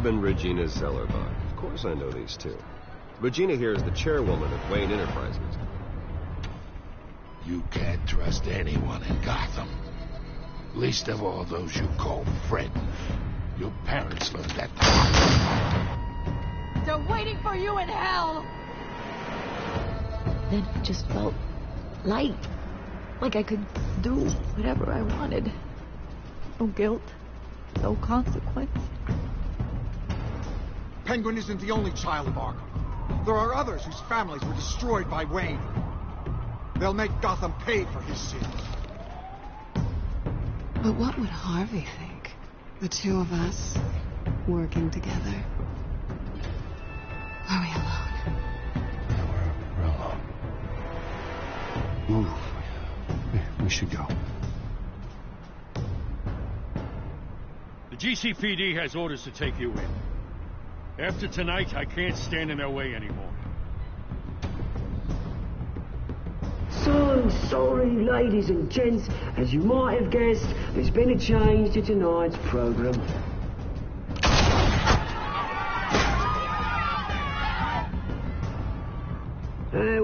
Bob and Regina Zellerbach. Of course I know these two. Regina here is the chairwoman of Wayne Enterprises. You can't trust anyone in Gotham. Least of all those you call friends. Your parents learned that. They're waiting for you in hell! Then it just felt light. Like I could do whatever I wanted. No guilt. No consequence. Penguin isn't the only child of Arkham. There are others whose families were destroyed by Wayne. They'll make Gotham pay for his sins. But what would Harvey think? The two of us working together. Are we alone? Yeah, we're alone. Move. We should go. The GCPD has orders to take you in. After tonight, I can't stand in their way anymore. So sorry, ladies and gents. As you might have guessed, there's been a change to tonight's program.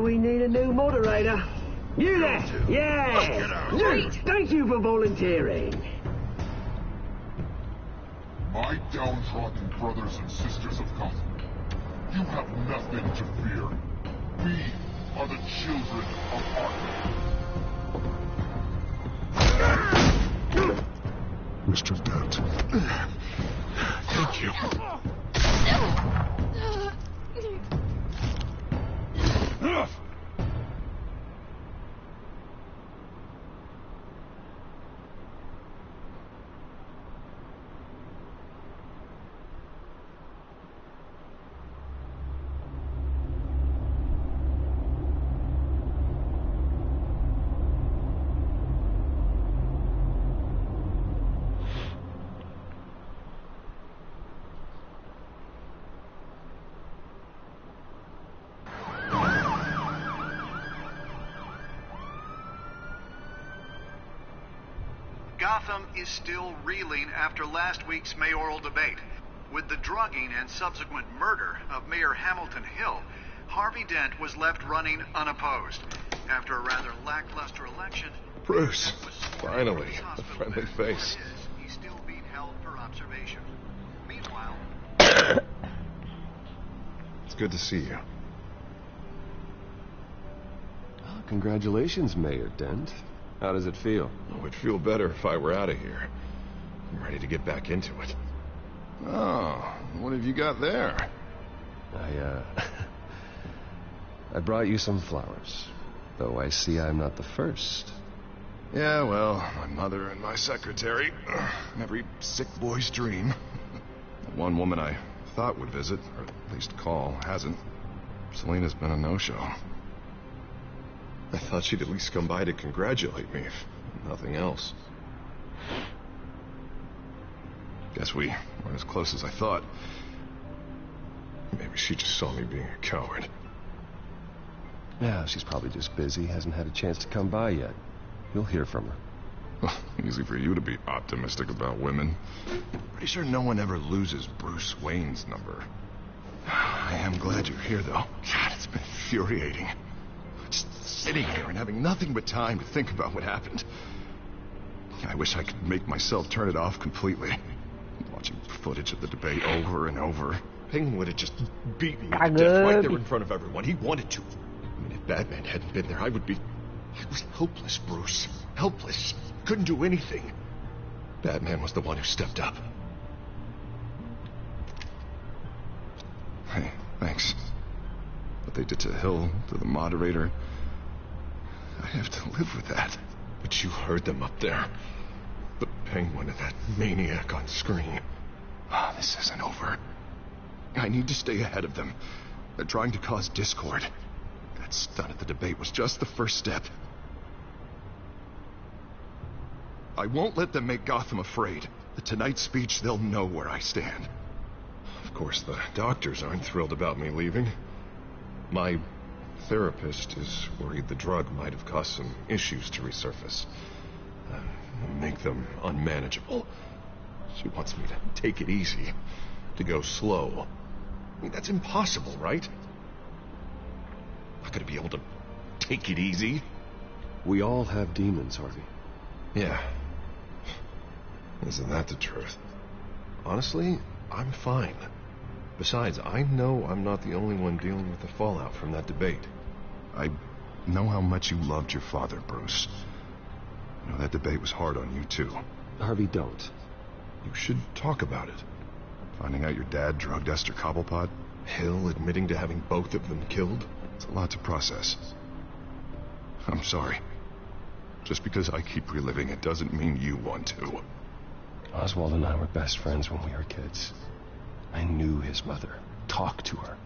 We need a new moderator. You there? Yeah! Great! Thank you for volunteering. My downtrodden brothers and sisters of Gotham, you have nothing to fear. We are the children of Arkham. Mr. Dent. Thank you. Gotham is still reeling after last week's mayoral debate. With the drugging and subsequent murder of Mayor Hamilton Hill, Harvey Dent was left running unopposed. After a rather lackluster election, Bruce, finally, a friendly face. He's still being held for observation. Meanwhile... It's good to see you. Well, congratulations, Mayor Dent. How does it feel? Oh, it'd feel better if I were out of here. I'm ready to get back into it. Oh, what have you got there? I brought you some flowers. Though I see I'm not the first. Yeah, well, my mother and my secretary. Every sick boy's dream. The one woman I thought would visit, or at least call, hasn't. Selena's been a no-show. I thought she'd at least come by to congratulate me, if nothing else. Guess we weren't as close as I thought. Maybe she just saw me being a coward. Yeah, she's probably just busy, hasn't had a chance to come by yet. You'll hear from her. Well, easy for you to be optimistic about women. Pretty sure no one ever loses Bruce Wayne's number. I am glad you're here, though. God, it's been infuriating. Just sitting here and having nothing but time to think about what happened. I wish I could make myself turn it off completely. Watching footage of the debate over and over. Penguin would have just beat me to death right there in front of everyone. He wanted to. I mean, if Batman hadn't been there, I was helpless, Bruce. Helpless. Couldn't do anything. Batman was the one who stepped up. Hey, thanks. What they did to Hill, to the moderator, I have to live with that. But you heard them up there. The Penguin and that maniac on screen. Oh, this isn't over. I need to stay ahead of them. They're trying to cause discord. That stunt at the debate was just the first step. I won't let them make Gotham afraid. At tonight's speech, they'll know where I stand. Of course, the doctors aren't thrilled about me leaving. My therapist is worried the drug might have caused some issues to resurface. Make them unmanageable. She wants me to take it easy. to go slow. I mean, that's impossible, right? Not gonna be able to take it easy. We all have demons, Harvey. Yeah. Isn't that the truth? Honestly, I'm fine. Besides, I know I'm not the only one dealing with the fallout from that debate. I know how much you loved your father, Bruce. You know, that debate was hard on you, too. Harvey, don't. You should talk about it. Finding out your dad drugged Esther Cobblepot? Hill admitting to having both of them killed? It's a lot to process. I'm sorry. Just because I keep reliving it doesn't mean you want to. Oswald and I were best friends when we were kids. I knew his mother. Talked to her.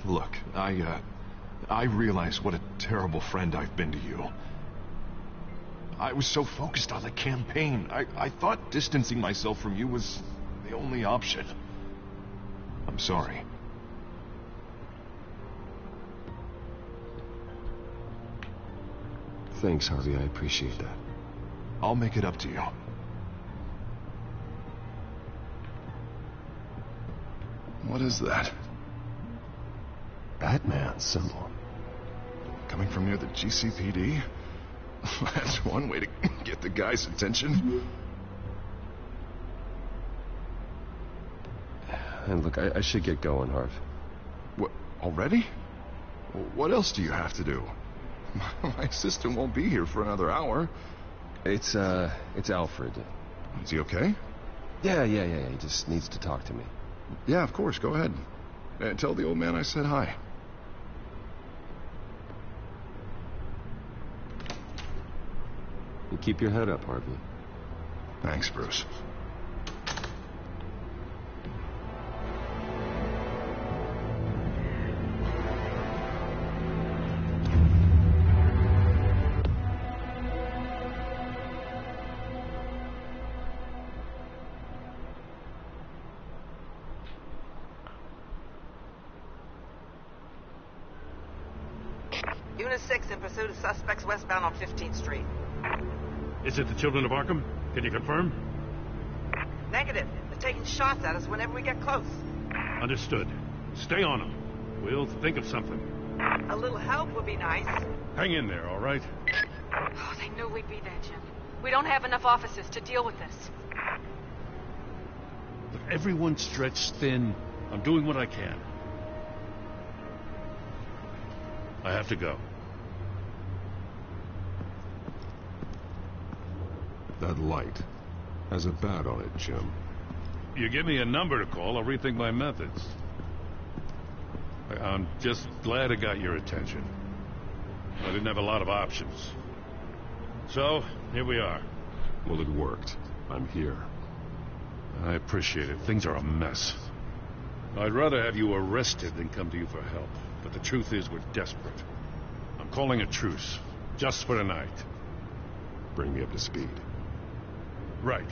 Look, I realize what a terrible friend I've been to you. I was so focused on the campaign. I thought distancing myself from you was the only option. I'm sorry. Thanks, Harvey. I appreciate that. I'll make it up to you. What is that? Batman symbol. Coming from near the GCPD? That's one way to get the guy's attention. And look, I should get going, Harv. What, already? What else do you have to do? My assistant won't be here for another hour. It's Alfred. Is he okay? Yeah. He just needs to talk to me. Yeah, of course. Go ahead. Tell the old man I said hi. You keep your head up, Harvey. Thanks, Bruce. Unit 6 in pursuit of suspects westbound on 15th Street. Is it the Children of Arkham? Can you confirm? Negative. They're taking shots at us whenever we get close. Understood. Stay on them. We'll think of something. A little help would be nice. Hang in there, all right? Oh, they knew we'd be there, Jim. We don't have enough officers to deal with this. Look, everyone's stretched thin. I'm doing what I can. I have to go. That light has a bat on it, Jim. You give me a number to call, I'll rethink my methods. I'm just glad it got your attention. I didn't have a lot of options. So, here we are. Well, it worked. I'm here. I appreciate it. Things are a mess. I'd rather have you arrested than come to you for help. But the truth is, we're desperate. I'm calling a truce. Just for tonight. Bring me up to speed. Right.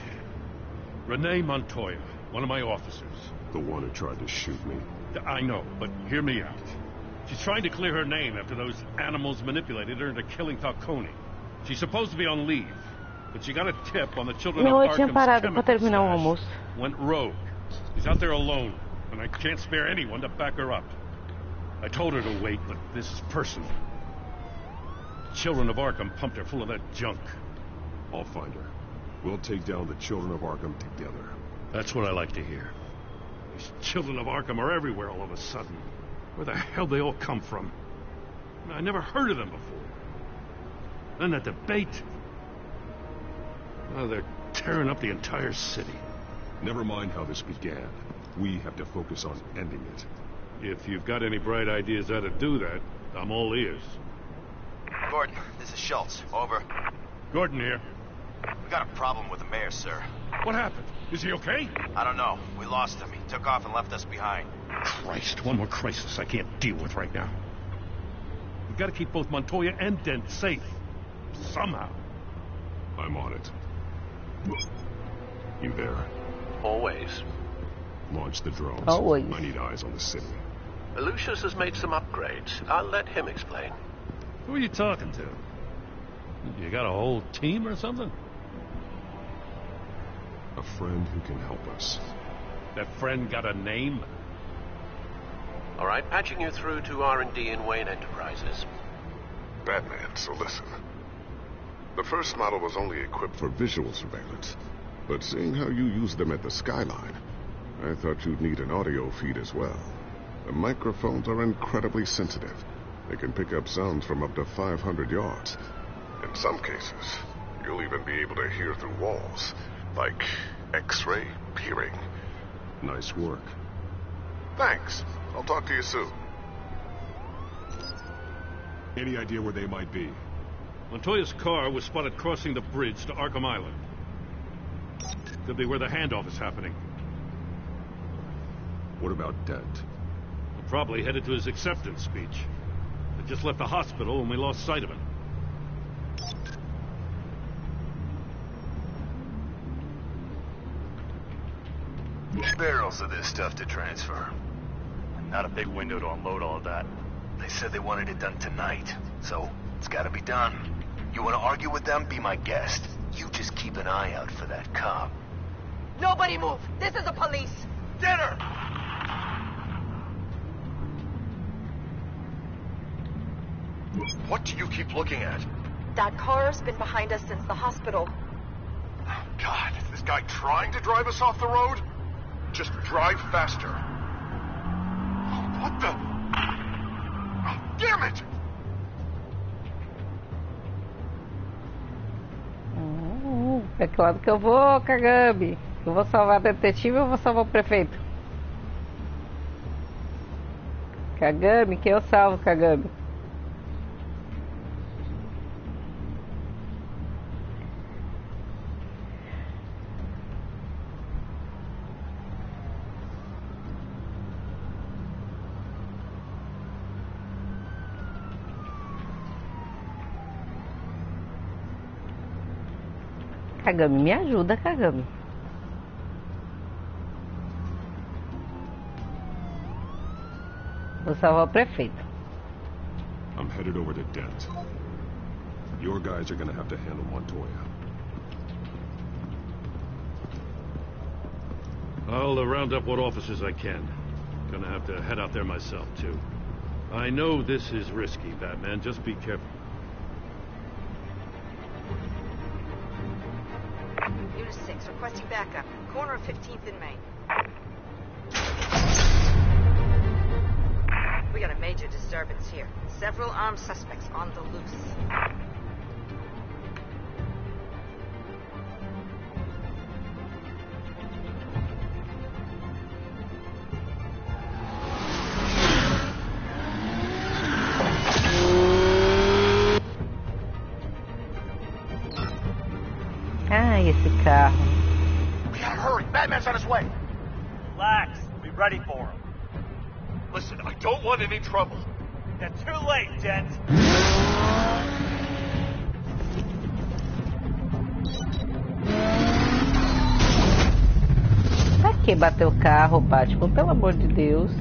Renee Montoya, one of my officers. The one who tried to shoot me. I know, but hear me out. She's trying to clear her name after those animals manipulated her into killing Falcone. She's supposed to be on leave, but she got a tip on the Children of Arkham's chemical stash. Went rogue. She's out there alone, and I can't spare anyone to back her up. I told her to wait, but this is personal. The Children of Arkham pumped her full of that junk. I'll find her. We'll take down the Children of Arkham together. That's what I like to hear. These Children of Arkham are everywhere all of a sudden. Where the hell they all come from? I never heard of them before. Then that debate. Oh, they're tearing up the entire city. Never mind how this began. We have to focus on ending it. If you've got any bright ideas how to do that, I'm all ears. Gordon, this is Schultz. Over. Gordon here. We got a problem with the mayor, sir. What happened? Is he okay? I don't know. We lost him. He took off and left us behind. Christ, one more crisis I can't deal with right now. We've got to keep both Montoya and Dent safe. Somehow. I'm on it. You there? Always. Launch the drones. Always. I need eyes on the city. Lucius has made some upgrades. I'll let him explain. Who are you talking to? You got a whole team or something? A friend who can help us. That friend got a name? All right, patching you through to R&D in Wayne Enterprises. Batman, so listen. The first model was only equipped for visual surveillance, but seeing how you use them at the skyline, I thought you'd need an audio feed as well. The microphones are incredibly sensitive. They can pick up sounds from up to 500 yards. In some cases, you'll even be able to hear through walls, like X-ray peering. Nice work. Thanks. I'll talk to you soon. Any idea where they might be? Montoya's car was spotted crossing the bridge to Arkham Island. Could be where the handoff is happening. What about Dent? Probably headed to his acceptance speech. They just left the hospital and we lost sight of him. Barrels of this stuff to transfer. Not a big window to unload all of that. They said they wanted it done tonight, so it's gotta be done. You wanna argue with them? Be my guest. You just keep an eye out for that cop. Nobody move! This is the police! Get her! What do you keep looking at? That car's been behind us since the hospital. God, is this guy trying to drive us off the road? Just drive faster. What the? Oh, damn it! É claro que eu vou, Kagami. Eu vou salvar o detetive ou eu vou salvar o prefeito? Kagami, que eu salvo, Kagami. Kagami, me ajuda, Kagami. Vou salvar o prefeito. I'm headed over to Dent. Your guys are gonna have to handle Montoya. I'll round up what officers I can. Gonna have to head out there myself, too. I know this is risky, Batman. Just be careful. Unit 6, requesting backup. Corner of 15th and Main. We got a major disturbance here. Several armed suspects on the loose. Ai, esse carro. We gotta hurry. Batman's on his way. Relax. We'll be ready for him. Listen, I don't want any trouble. You're too late, Dent. Pra que bater o carro, Batman? Pelo amor de Deus.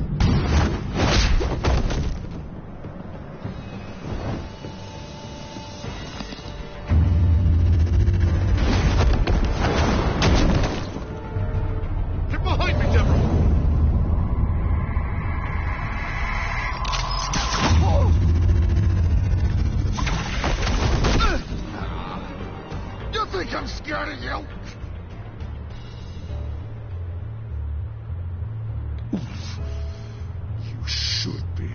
I'm scared of you. You should be.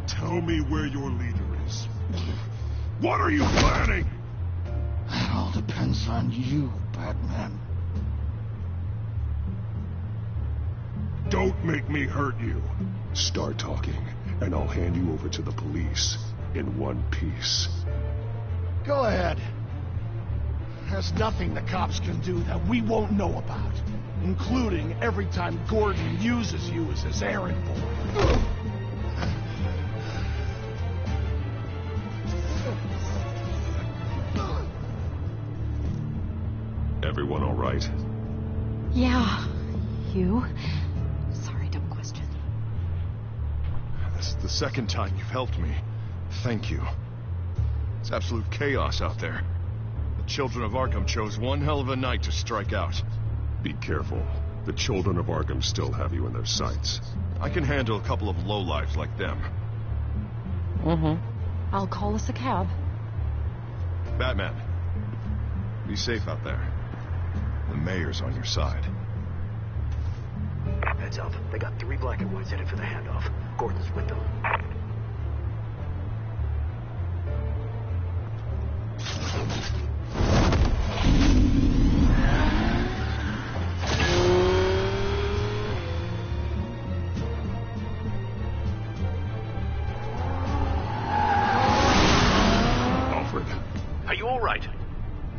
Tell me where your leader is. What are you planning? That all depends on you, Batman. Don't make me hurt you. Start talking, and I'll hand you over to the police in one piece. Go ahead. There's nothing the cops can do that we won't know about, including every time Gordon uses you as his errand boy. Everyone all right? Yeah. You? Sorry, dumb question. This is the second time you've helped me. Thank you. It's absolute chaos out there. The Children of Arkham chose one hell of a night to strike out. Be careful. The Children of Arkham still have you in their sights. I can handle a couple of lowlifes like them. I'll call us a cab. Batman, be safe out there. The mayor's on your side. Heads up. They got 3 black and whites headed for the handoff. Gordon's with them. Alfred. Are you all right?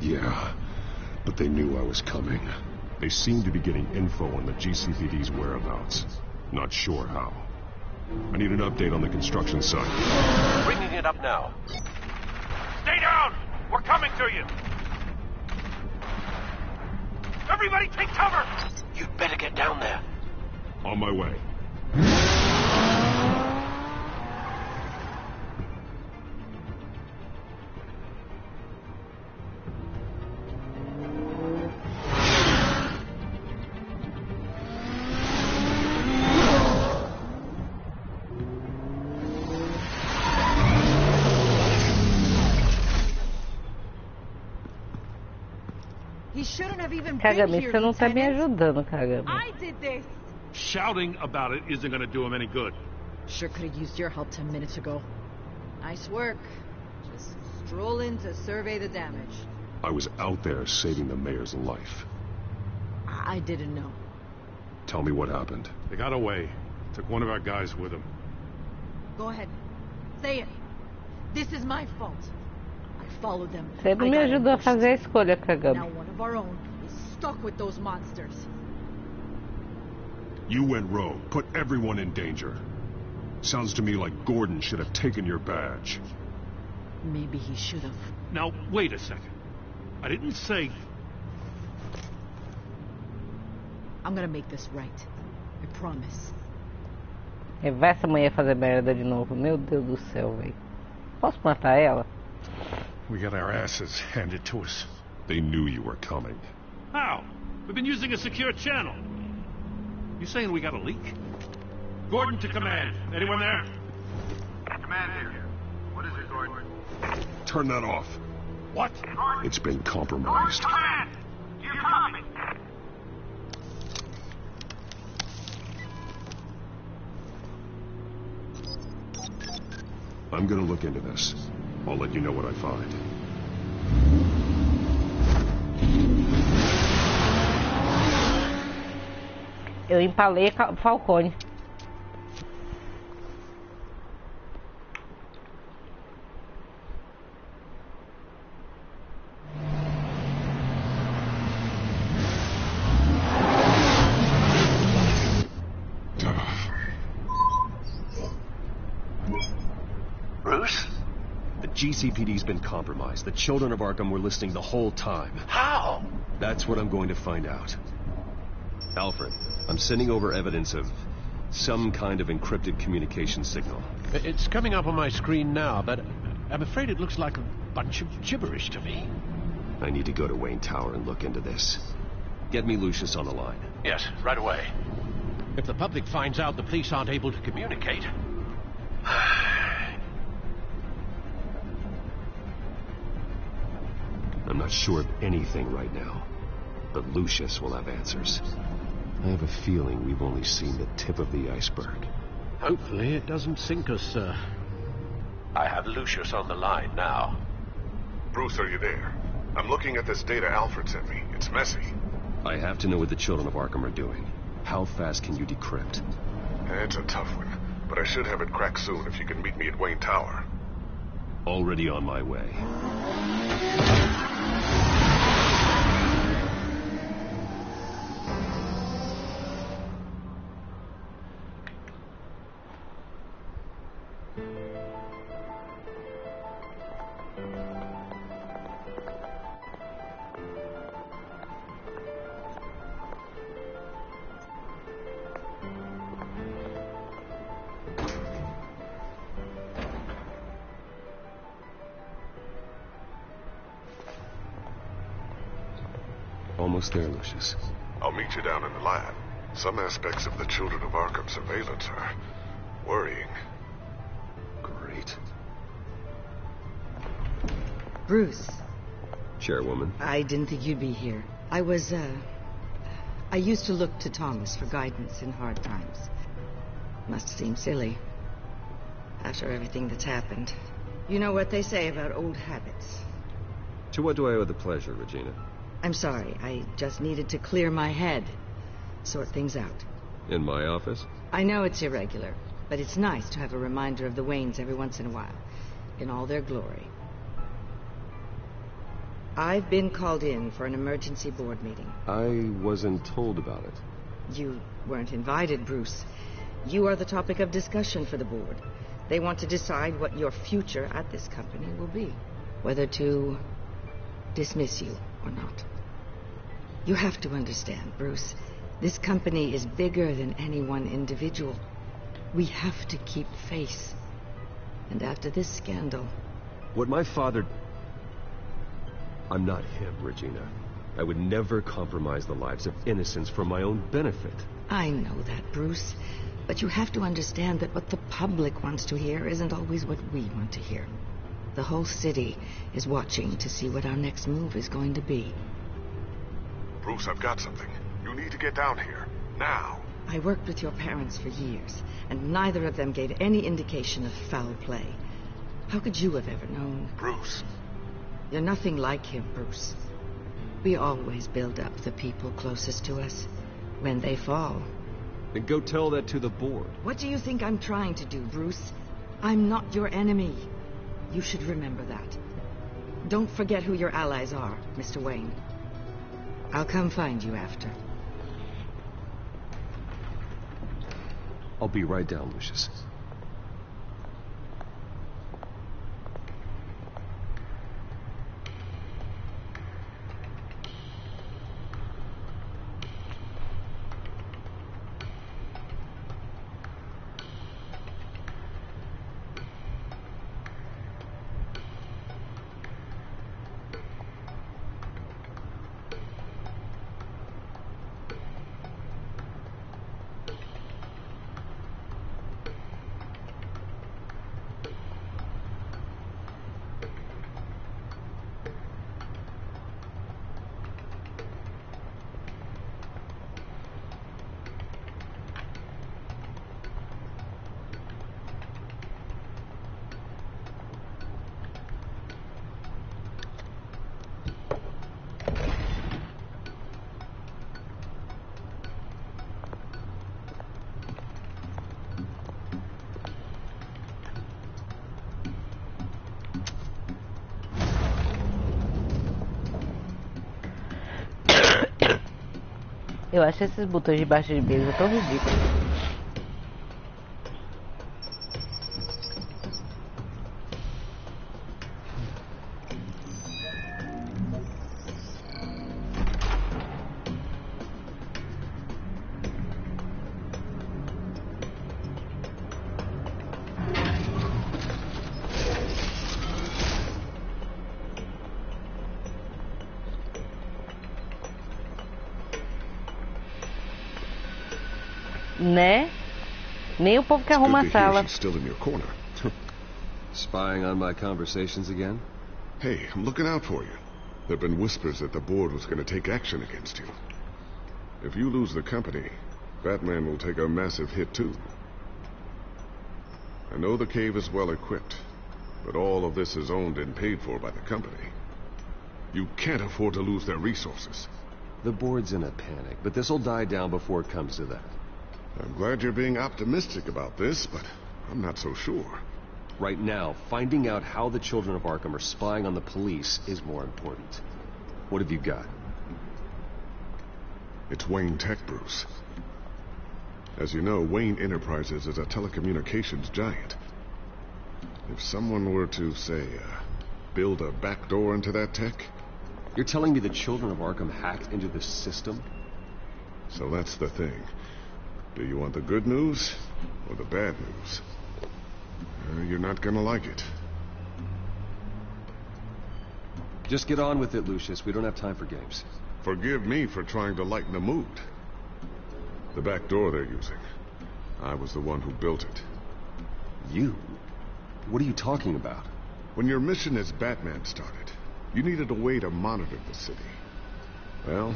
Yeah, but they knew I was coming. They seem to be getting info on the GCPD's whereabouts. Not sure how. I need an update on the construction site. Bringing it up now. Stay down! We're coming to you! Everybody take cover! You'd better get down there. On my way. Kagami, você não tá me ajudando, Kagami. I did this. Shouting about it isn't gonna do him any good. Sure could have used your help 10 minutes ago. Nice work. Just stroll in to survey the damage. I was out there saving the mayor's life. I didn't know. Tell me what happened. They got away. Took one of our guys with them. Go ahead. Say it. This is my fault. I followed them. Você não me ajudou a fazer a escolha, Kagami. Now one of our own is stuck with those monsters. You went rogue, put everyone in danger. Sounds to me like Gordon should have taken your badge. Maybe he should have. Now, wait a second. I didn't say... I'm gonna make this right. I promise. Vai essa mulher fazer merda de novo. Meu Deus do céu, velho. Posso matar ela? We got our asses handed to us. They knew you were coming. How? We've been using a secure channel. You saying we got a leak? Gordon to command. Anyone there? Command here. What is it, Gordon? Turn that off. What? It's been compromised. Command! You copy? I'm gonna look into this. I'll let you know what I find. Eu empalei Falcone. Bruce? The GCPD's been compromised. The Children of Arkham were listening the whole time. How? That's what I'm going to find out. Alfred, I'm sending over evidence of some kind of encrypted communication signal. It's coming up on my screen now, but I'm afraid it looks like a bunch of gibberish to me. I need to go to Wayne Tower and look into this. Get me Lucius on the line. Yes, right away. If the public finds out the police aren't able to communicate... I'm not sure of anything right now, but Lucius will have answers. I have a feeling we've only seen the tip of the iceberg. Hopefully it doesn't sink us, sir. I have Lucius on the line now. Bruce, are you there? I'm looking at this data Alfred sent me. It's messy. I have to know what the Children of Arkham are doing. How fast can you decrypt? It's a tough one, but I should have it cracked soon if you can meet me at Wayne Tower. Already on my way. almost there, Lucius. I'll meet you down in the lab. Some aspects of the Children of Arkham surveillance are worrying. Great. Bruce. Chairwoman. I didn't think you'd be here. I used to look to Thomas for guidance in hard times. Must seem silly. After everything that's happened. You know what they say about old habits. To what do I owe the pleasure, Regina? I'm sorry. I just needed to clear my head. Sort things out. In my office? I know it's irregular, but it's nice to have a reminder of the Waynes every once in a while. In all their glory. I've been called in for an emergency board meeting. I wasn't told about it. You weren't invited, Bruce. You are the topic of discussion for the board. They want to decide what your future at this company will be. Whether to dismiss you or not. You have to understand, Bruce. This company is bigger than any one individual. We have to keep face. And after this scandal... What my father... I'm not him, Regina. I would never compromise the lives of innocents for my own benefit. I know that, Bruce. But you have to understand that what the public wants to hear isn't always what we want to hear. The whole city is watching to see what our next move is going to be. Bruce, I've got something. You need to get down here. Now. I worked with your parents for years, and neither of them gave any indication of foul play. How could you have ever known? Bruce. You're nothing like him, Bruce. We always build up the people closest to us. When they fall... Then go tell that to the board. What do you think I'm trying to do, Bruce? I'm not your enemy. You should remember that. Don't forget who your allies are, Mr. Wayne. I'll come find you after. I'll be right down, Lucius. Eu acho esses botões de baixo de mesa tão ridículos. Né? Nem o povo que arruma a sala. She's still in your corner. Spying on my conversations again? Hey, I'm looking out for you. There've been whispers that the board was going to take action against you. If you lose the company, Batman will take a massive hit too. I know the cave is well equipped, but all of this is owned and paid for by the company. You can't afford to lose their resources. The board's in a panic, but this'll die down before it comes to that. I'm glad you're being optimistic about this, but I'm not so sure. Right now, finding out how the Children of Arkham are spying on the police is more important. What have you got? It's Wayne Tech, Bruce. As you know, Wayne Enterprises is a telecommunications giant. If someone were to, say, build a backdoor into that tech... You're telling me the Children of Arkham hacked into the system? So that's the thing. Do you want the good news or the bad news? You're not gonna like it. Just get on with it, Lucius. We don't have time for games. Forgive me for trying to lighten the mood. The back door they're using. I was the one who built it. You? What are you talking about? When your mission as Batman started, you needed a way to monitor the city. Well,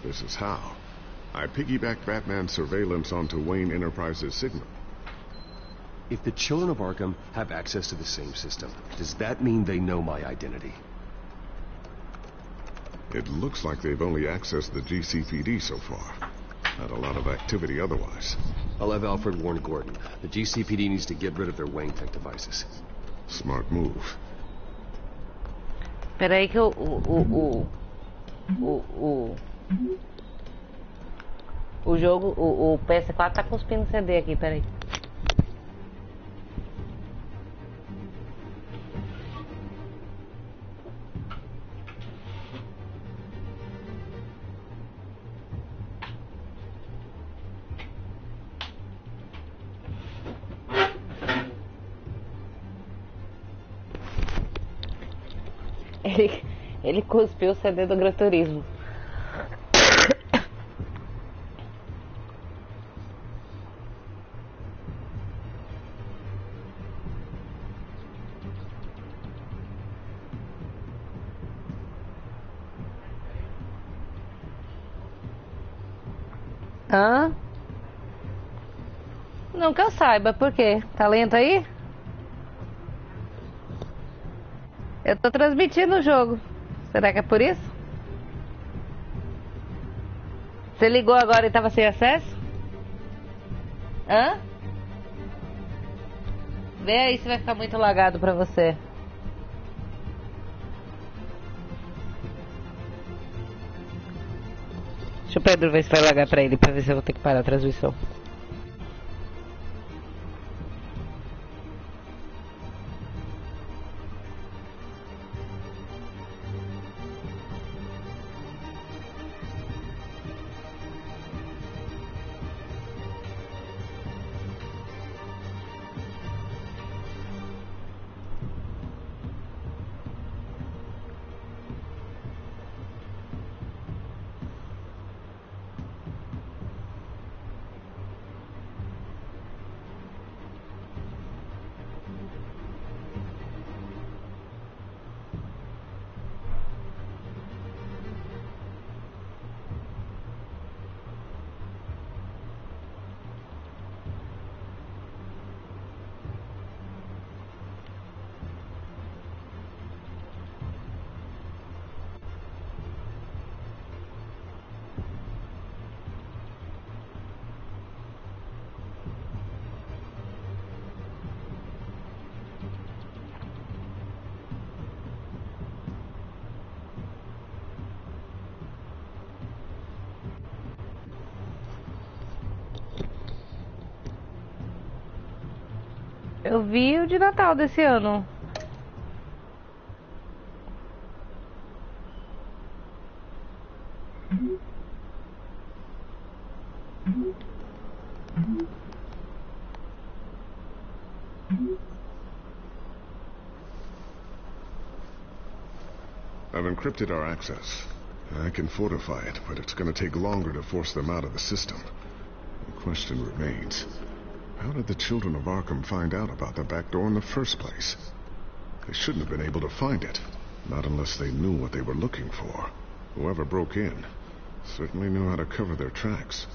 this is how. I piggybacked Batman's surveillance onto Wayne Enterprises' signal. If the children of Arkham have access to the same system, does that mean they know my identity? It looks like they've only accessed the GCPD so far. Not a lot of activity otherwise. I'll have Alfred warn Gordon. The GCPD needs to get rid of their Wayne Tech devices. Smart move. Peraí que o jogo, o PS4 tá cuspindo CD aqui, peraí. Ele cuspiu o CD do Gran Turismo. Hã? Não que eu saiba, por quê? Tá lento aí? Eu tô transmitindo o jogo. Será que é por isso? Você ligou agora e tava sem acesso? Hã? Vê aí se vai ficar muito lagado pra você. Deixa o Pedro ver se vai lagar pra ele, pra ver se eu vou ter que parar a transmissão. Eu vi o de Natal desse ano. I've encrypted our access. I can fortify it, but it's going to take longer to force them out of the system. The question remains, how did the children of Arkham find out about the back door in the first place? They shouldn't have been able to find it, not unless they knew what they were looking for. Whoever broke in certainly knew how to cover their tracks.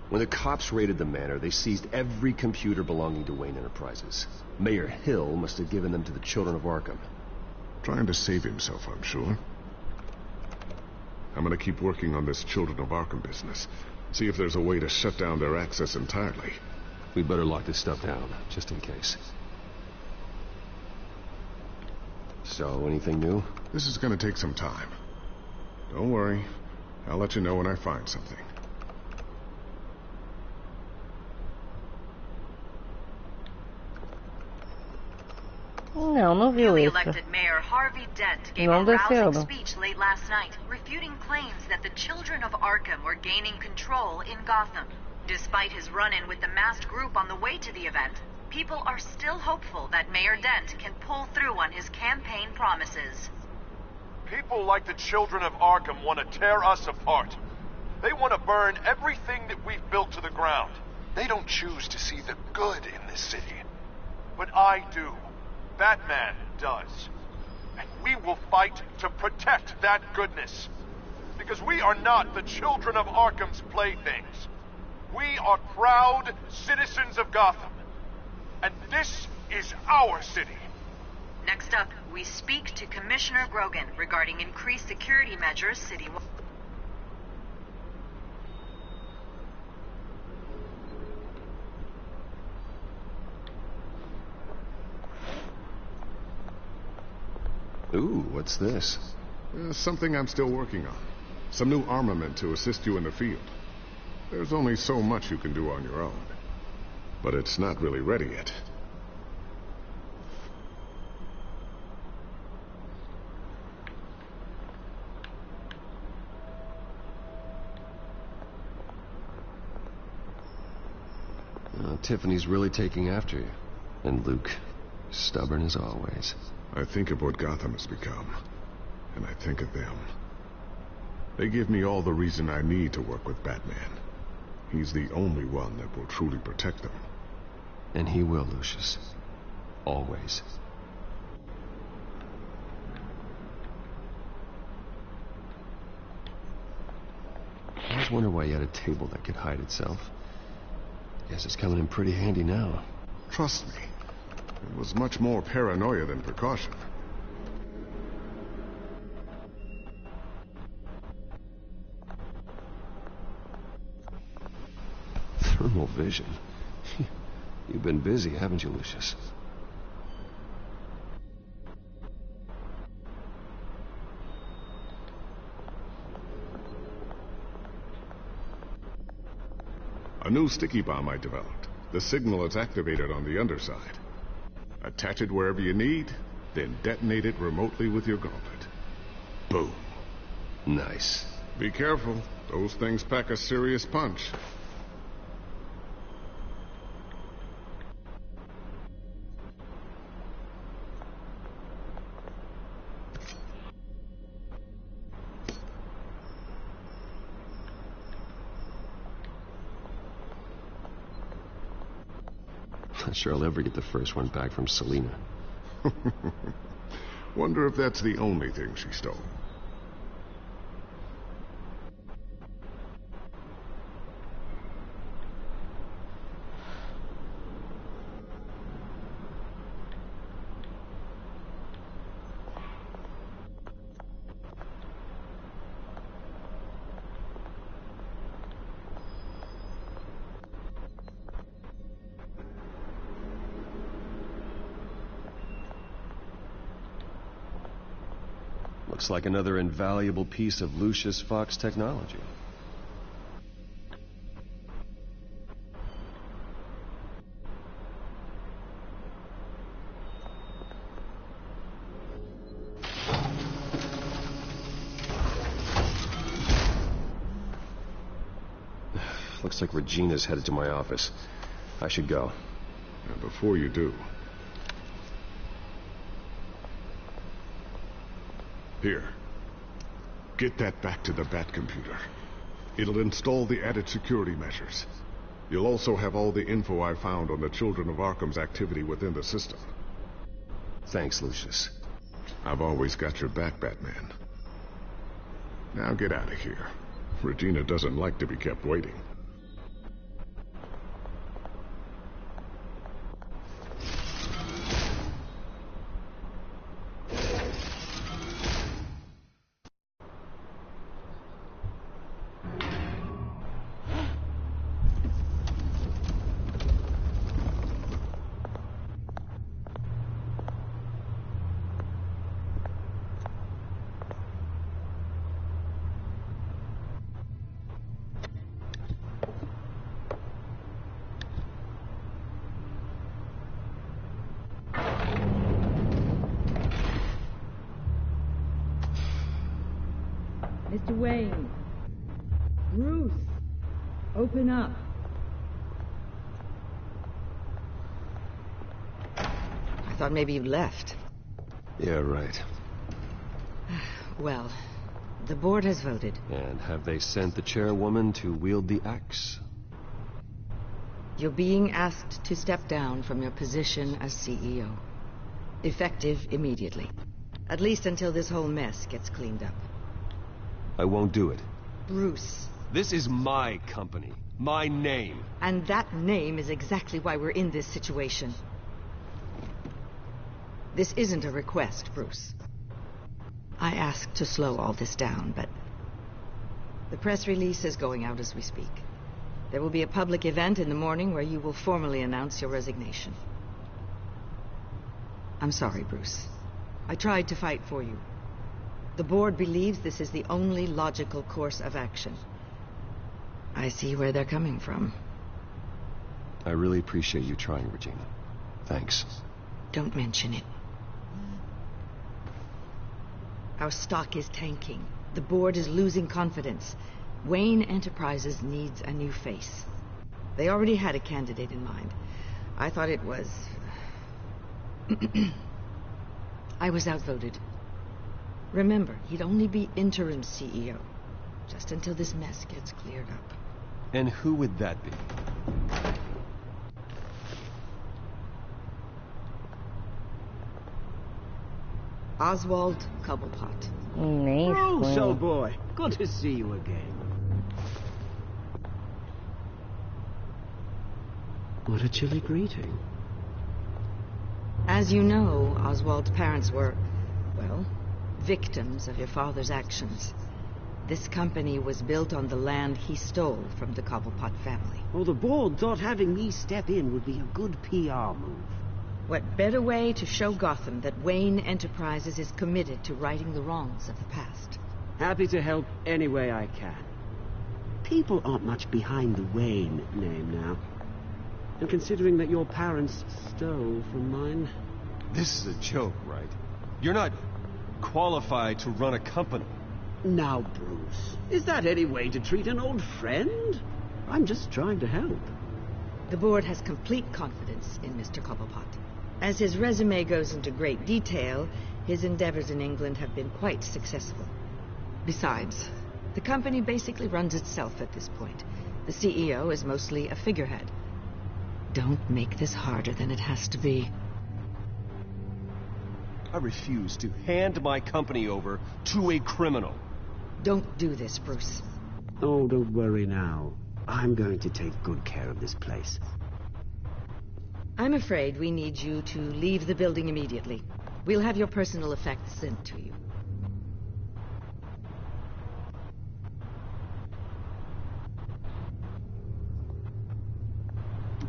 When the cops raided the manor, they seized every computer belonging to Wayne Enterprises. Mayor Hill must have given them to the children of Arkham. Trying to save himself, I'm sure. I'm gonna keep working on this Children of Arkham business. See if there's a way to shut down their access entirely. We better lock this stuff down, just in case. So, anything new? This is gonna take some time. Don't worry. I'll let you know when I find something. Não viu Newly isso. elected Mayor Harvey Dent gave Não a rousing desceu. speech late last night, refuting claims that the children of Arkham were gaining control in Gotham. Despite his run-in with the masked group on the way to the event, people are still hopeful that Mayor Dent can pull through on his campaign promises. People like the children of Arkham want to tear us apart. They want to burn everything that we've built to the ground. They don't choose to see the good in this city. But I do. Batman does. And we will fight to protect that goodness. Because we are not the children of Arkham's playthings. We are proud citizens of Gotham. And this is our city. Next up, we speak to Commissioner Grogan regarding increased security measures citywide. Ooh, what's this? Something I'm still working on. Some new armament to assist you in the field. There's only so much you can do on your own. But it's not really ready yet. Tiffany's really taking after you. And Luke, stubborn as always. I think of what Gotham has become, and I think of them. They give me all the reason I need to work with Batman. He's the only one that will truly protect them. And he will, Lucius. Always. I always wonder why he had a table that could hide itself. Guess it's coming in pretty handy now. Trust me. It was much more paranoia than precaution. Thermal vision. You've been busy, haven't you, Lucius? A new sticky bomb I developed. The signal is activated on the underside. Attach it wherever you need, then detonate it remotely with your gauntlet. Boom. Nice. Be careful. Those things pack a serious punch. Not sure I'll ever get the first one back from Selina. Wonder if that's the only thing she stole. Looks like another invaluable piece of Lucius Fox technology. Looks like Regina's headed to my office. I should go. And before you do... Here. Get that back to the Bat computer. It'll install the added security measures. You'll also have all the info I found on the Children of Arkham's activity within the system. Thanks, Lucius. I've always got your back, Batman. Now get out of here. Regina doesn't like to be kept waiting. Mr. Wayne. Bruce. Open up. I thought maybe you left. Yeah, right. Well, the board has voted. And have they sent the chairwoman to wield the axe? You're being asked to step down from your position as CEO. Effective immediately. At least until this whole mess gets cleaned up. I won't do it. Bruce. This is my company. My name. And that name is exactly why we're in this situation. This isn't a request, Bruce. I asked to slow all this down, but the press release is going out as we speak. There will be a public event in the morning where you will formally announce your resignation. I'm sorry, Bruce. I tried to fight for you. The board believes this is the only logical course of action. I see where they're coming from. I really appreciate you trying, Regina. Thanks. Don't mention it. Our stock is tanking. The board is losing confidence. Wayne Enterprises needs a new face. They already had a candidate in mind. I thought it was... I was outvoted. Remember, he'd only be interim CEO, just until this mess gets cleared up. And who would that be? Oswald Cobblepot. Bruce, old boy. Good to see you again. What a chilly greeting. As you know, Oswald's parents were, well, victims of your father's actions. This company was built on the land he stole from the Cobblepot family. Well, the board thought having me step in would be a good PR move. What better way to show Gotham that Wayne Enterprises is committed to righting the wrongs of the past? Happy to help any way I can. People aren't much behind the Wayne name now. And considering that your parents stole from mine... This is a joke, right? You're not qualified to run a company. Now, Bruce, is that any way to treat an old friend? I'm just trying to help. The board has complete confidence in Mr. Cobblepot. As his resume goes into great detail, his endeavors in England have been quite successful. Besides, the company basically runs itself at this point. The CEO is mostly a figurehead. Don't make this harder than it has to be. I refuse to hand my company over to a criminal. Don't do this, Bruce. Oh, don't worry now. I'm going to take good care of this place. I'm afraid we need you to leave the building immediately. We'll have your personal effects sent to you.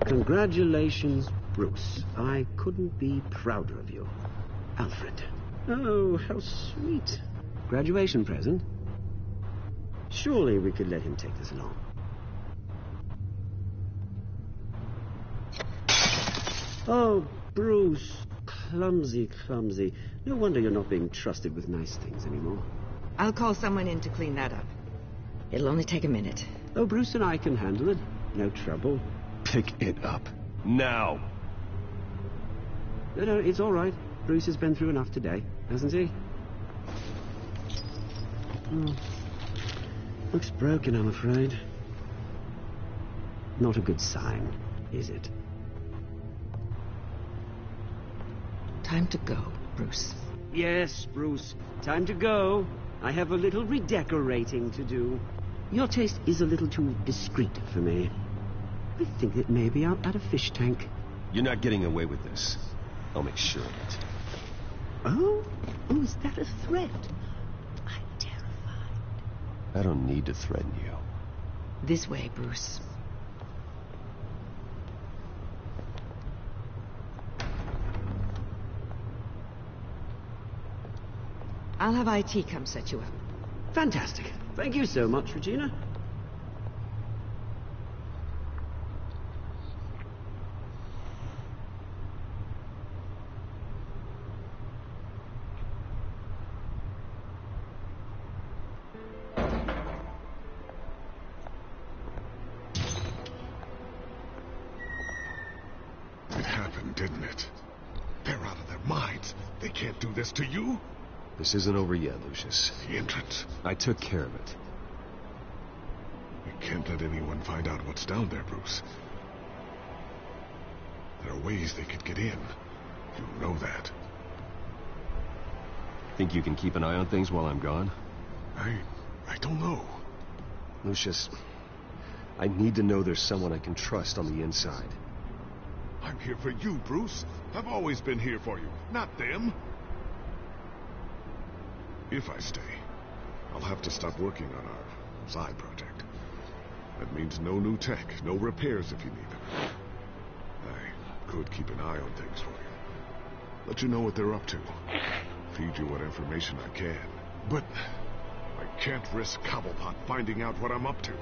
Congratulations, Bruce. I couldn't be prouder of you. Alfred. Oh, how sweet. Graduation present? Surely we could let him take this along. Oh, Bruce. Clumsy, clumsy. No wonder you're not being trusted with nice things anymore. I'll call someone in to clean that up. It'll only take a minute. Oh, Bruce and I can handle it. No trouble. Pick it up. Now! No, it's all right. Bruce has been through enough today, hasn't he? Looks broken, I'm afraid. Not a good sign, is it? Time to go, Bruce. Yes, Bruce. Time to go. I have a little redecorating to do. Your taste is a little too discreet for me. I think that maybe I'll add a fish tank. You're not getting away with this. I'll make sure of it. Oh, is that a threat? I'm terrified. I don't need to threaten you. This way, Bruce. I'll have IT come set you up. Fantastic. Thank you so much, Regina. It happened, didn't it? They're out of their minds. They can't do this to you. This isn't over yet, Lucius. The entrance. I took care of it. We can't let anyone find out what's down there, Bruce. There are ways they could get in. You know that. Think you can keep an eye on things while I'm gone? I don't know. Lucius, I need to know there's someone I can trust on the inside. I'm here for you, Bruce. I've always been here for you, not them. If I stay, I'll have to stop working on our side project. That means no new tech, no repairs if you need them. I could keep an eye on things for you. Let you know what they're up to. Feed you what information I can. But I can't risk Cobblepot finding out what I'm up to.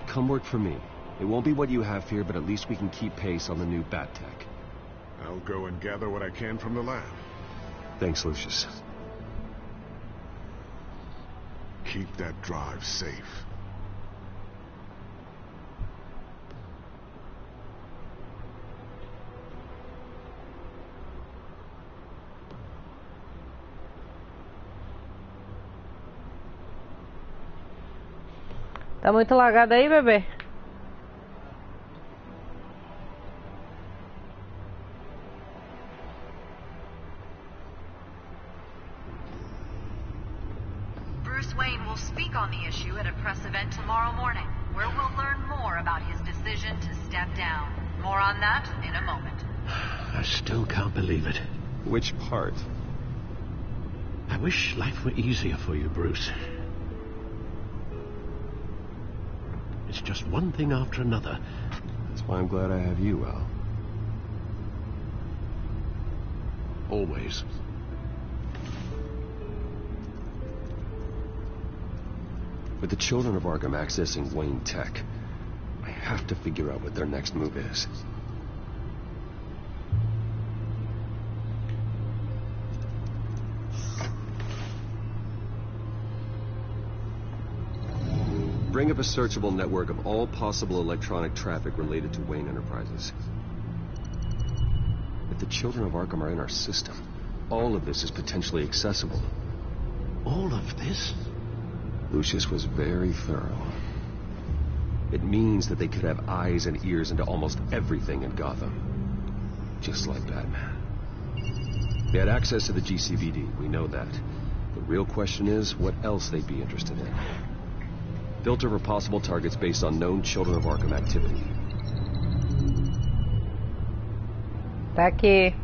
Come work for me. It won't be what you have here, but at least we can keep pace on the new bat tech. I'll go and gather what I can from the lab. Thanks, Lucius. Keep that drive safe. Tá muito lagado aí, bebê? Bruce Wayne will speak on the issue at a press event tomorrow morning, where we'll learn more about his decision to step down. More on that in a moment. I still can't believe it. Which part? I wish life were easier for you, Bruce. It's just one thing after another. That's why I'm glad I have you, Al. Always. With the children of Arkham accessing Wayne Tech, I have to figure out what their next move is. Bring up a searchable network of all possible electronic traffic related to Wayne Enterprises. If the children of Arkham are in our system, all of this is potentially accessible. All of this? Lucius was very thorough. It means that they could have eyes and ears into almost everything in Gotham. Just like Batman. They had access to the GCVD, we know that. The real question is, what else they'd be interested in. Filter for possible targets based on known Children of Arkham activity. Tá aqui.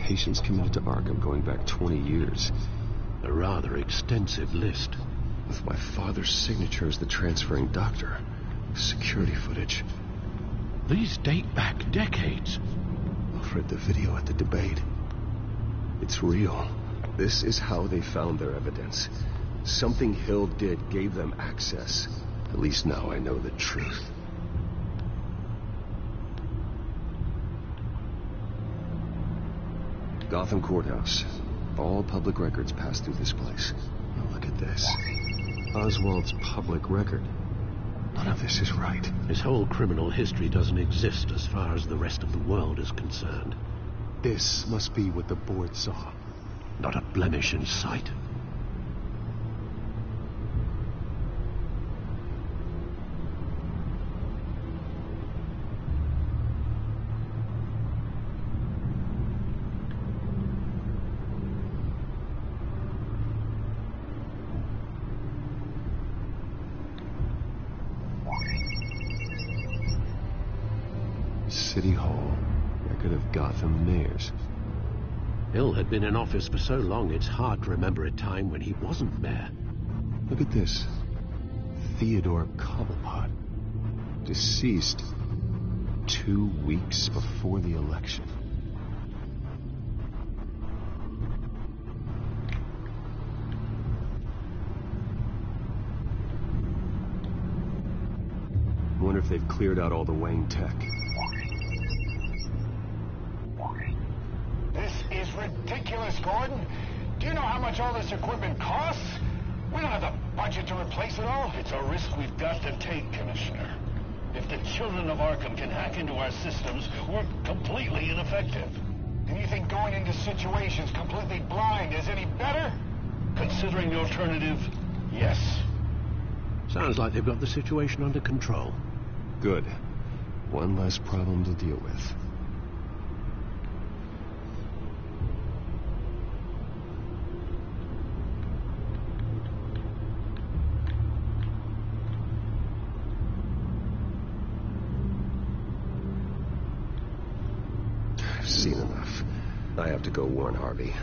Patients committed to Arkham going back 20 years. A rather extensive list. With my father's signature as the transferring doctor. Security footage. These date back decades. I've read the video at the debate. It's real. This is how they found their evidence. Something Hill did gave them access. At least now I know the truth. Gotham Courthouse. All public records pass through this place. Now look at this. Oswald's public record. None of this is right. His whole criminal history doesn't exist as far as the rest of the world is concerned. This must be what the board saw. Not a blemish in sight. City Hall. Record of Gotham mayors. Hill had been in office for so long, it's hard to remember a time when he wasn't mayor. Look at this. Theodore Cobblepot. Deceased 2 weeks before the election. I wonder if they've cleared out all the Wayne tech. This is ridiculous, Gordon. Do you know how much all this equipment costs? We don't have the budget to replace it all. It's a risk we've got to take, Commissioner. If the children of Arkham can hack into our systems, we're completely ineffective. And you think going into situations completely blind is any better? Considering the alternative, yes. Sounds like they've got the situation under control. Good. One less problem to deal with. I've seen enough. I have to go warn Harvey.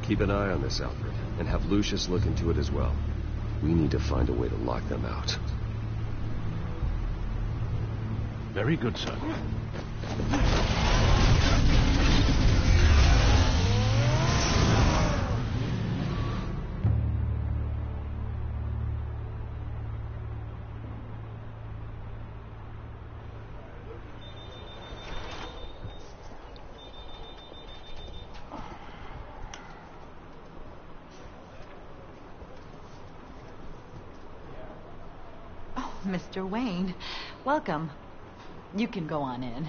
Keep an eye on this, Alfred, and have Lucius look into it as well. We need to find a way to lock them out. Very good, sir. Mr. Wayne, welcome. You can go on in.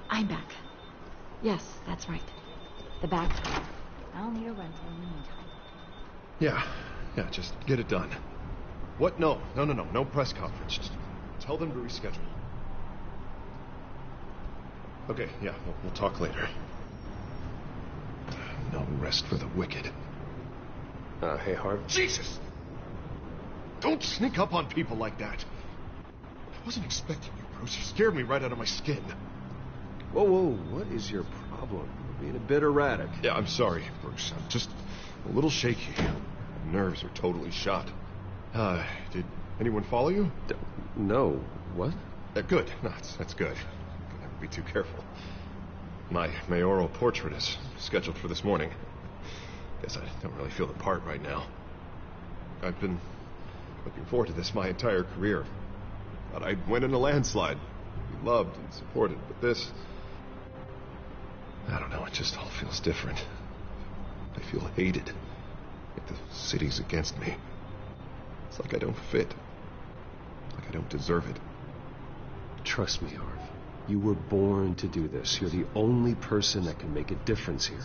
I'm back. Yes, that's right. The back door. I'll need a rental in the meantime. Yeah, just get it done. What? No press conference. Just tell them to reschedule. Okay, yeah, we'll talk later. No rest for the wicked. Hey, Harv. Jesus! Don't sneak up on people like that. I wasn't expecting you, Bruce. You scared me right out of my skin. Whoa, what is your problem? You're being a bit erratic. Yeah, I'm sorry, Bruce. I'm just a little shaky. My nerves are totally shot. Did anyone follow you? No. What? Good. No, that's good. Gotta be too careful. My mayoral portrait is scheduled for this morning. Guess I don't really feel the part right now. I've been looking forward to this my entire career. Thought I'd win in a landslide. Be loved and supported, but this... I don't know, it just all feels different. I feel hated. Like the city's against me. It's like I don't fit. Like I don't deserve it. Trust me, Harv. You were born to do this. You're the only person that can make a difference here.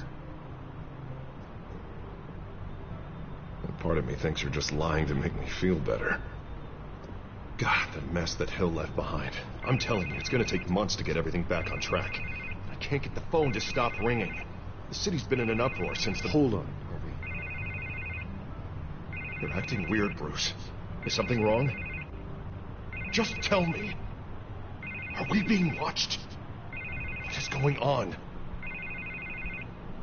And part of me thinks you're just lying to make me feel better. God, the mess that Hill left behind. I'm telling you, it's gonna take months to get everything back on track. I can't get the phone to stop ringing. The city's been in an uproar since the... Hold on, Harvey. You're acting weird, Bruce. Is something wrong? Just tell me. Are we being watched? What is going on?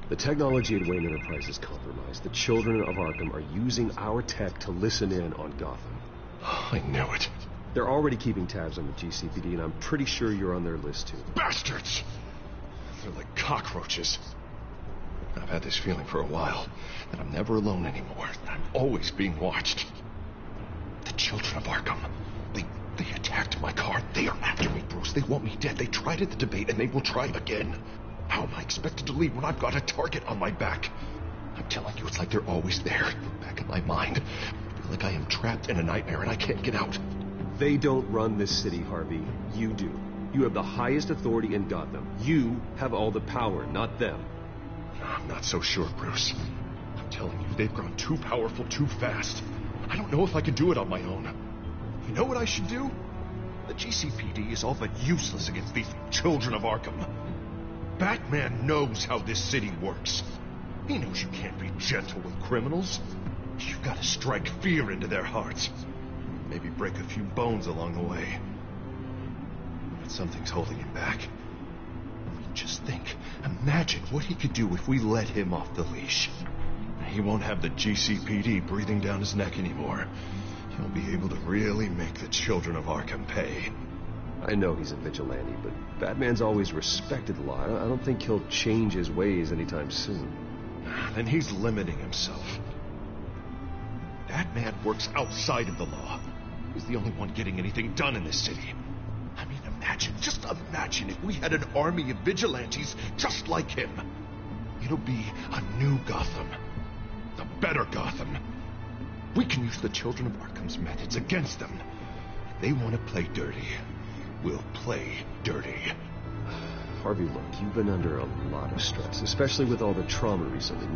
The technology at Wayne Enterprise is compromised. The children of Arkham are using our tech to listen in on Gotham. I knew it. They're already keeping tabs on the GCPD, and I'm pretty sure you're on their list, too. Bastards! They're like cockroaches. I've had this feeling for a while, that I'm never alone anymore. I'm always being watched. The children of Arkham. They attacked my car. They are after me, Bruce. They want me dead. They tried at the debate, and they will try again. How am I expected to leave when I've got a target on my back? I'm telling you, it's like they're always there, back in my mind. I feel like I am trapped in a nightmare, and I can't get out. They don't run this city, Harvey. You do. You have the highest authority in Gotham. You have all the power, not them. I'm not so sure, Bruce. I'm telling you, they've grown too powerful too fast. I don't know if I can do it on my own. You know what I should do? The GCPD is all but useless against these children of Arkham. Batman knows how this city works. He knows you can't be gentle with criminals. You've got to strike fear into their hearts. Maybe break a few bones along the way. But something's holding him back. I mean, just think. Imagine what he could do if we let him off the leash. He won't have the GCPD breathing down his neck anymore. He'll be able to really make the children of Arkham pay. I know he's a vigilante, but Batman's always respected the law. I don't think he'll change his ways anytime soon. Then he's limiting himself. Batman works outside of the law. He's the only one getting anything done in this city. I mean, just imagine if we had an army of vigilantes just like him. It'll be a new Gotham. A better Gotham. We can use the Children of Arkham's methods against them. If they want to play dirty, we'll play dirty. Harvey, look, you've been under a lot of stress, especially with all the trauma recently.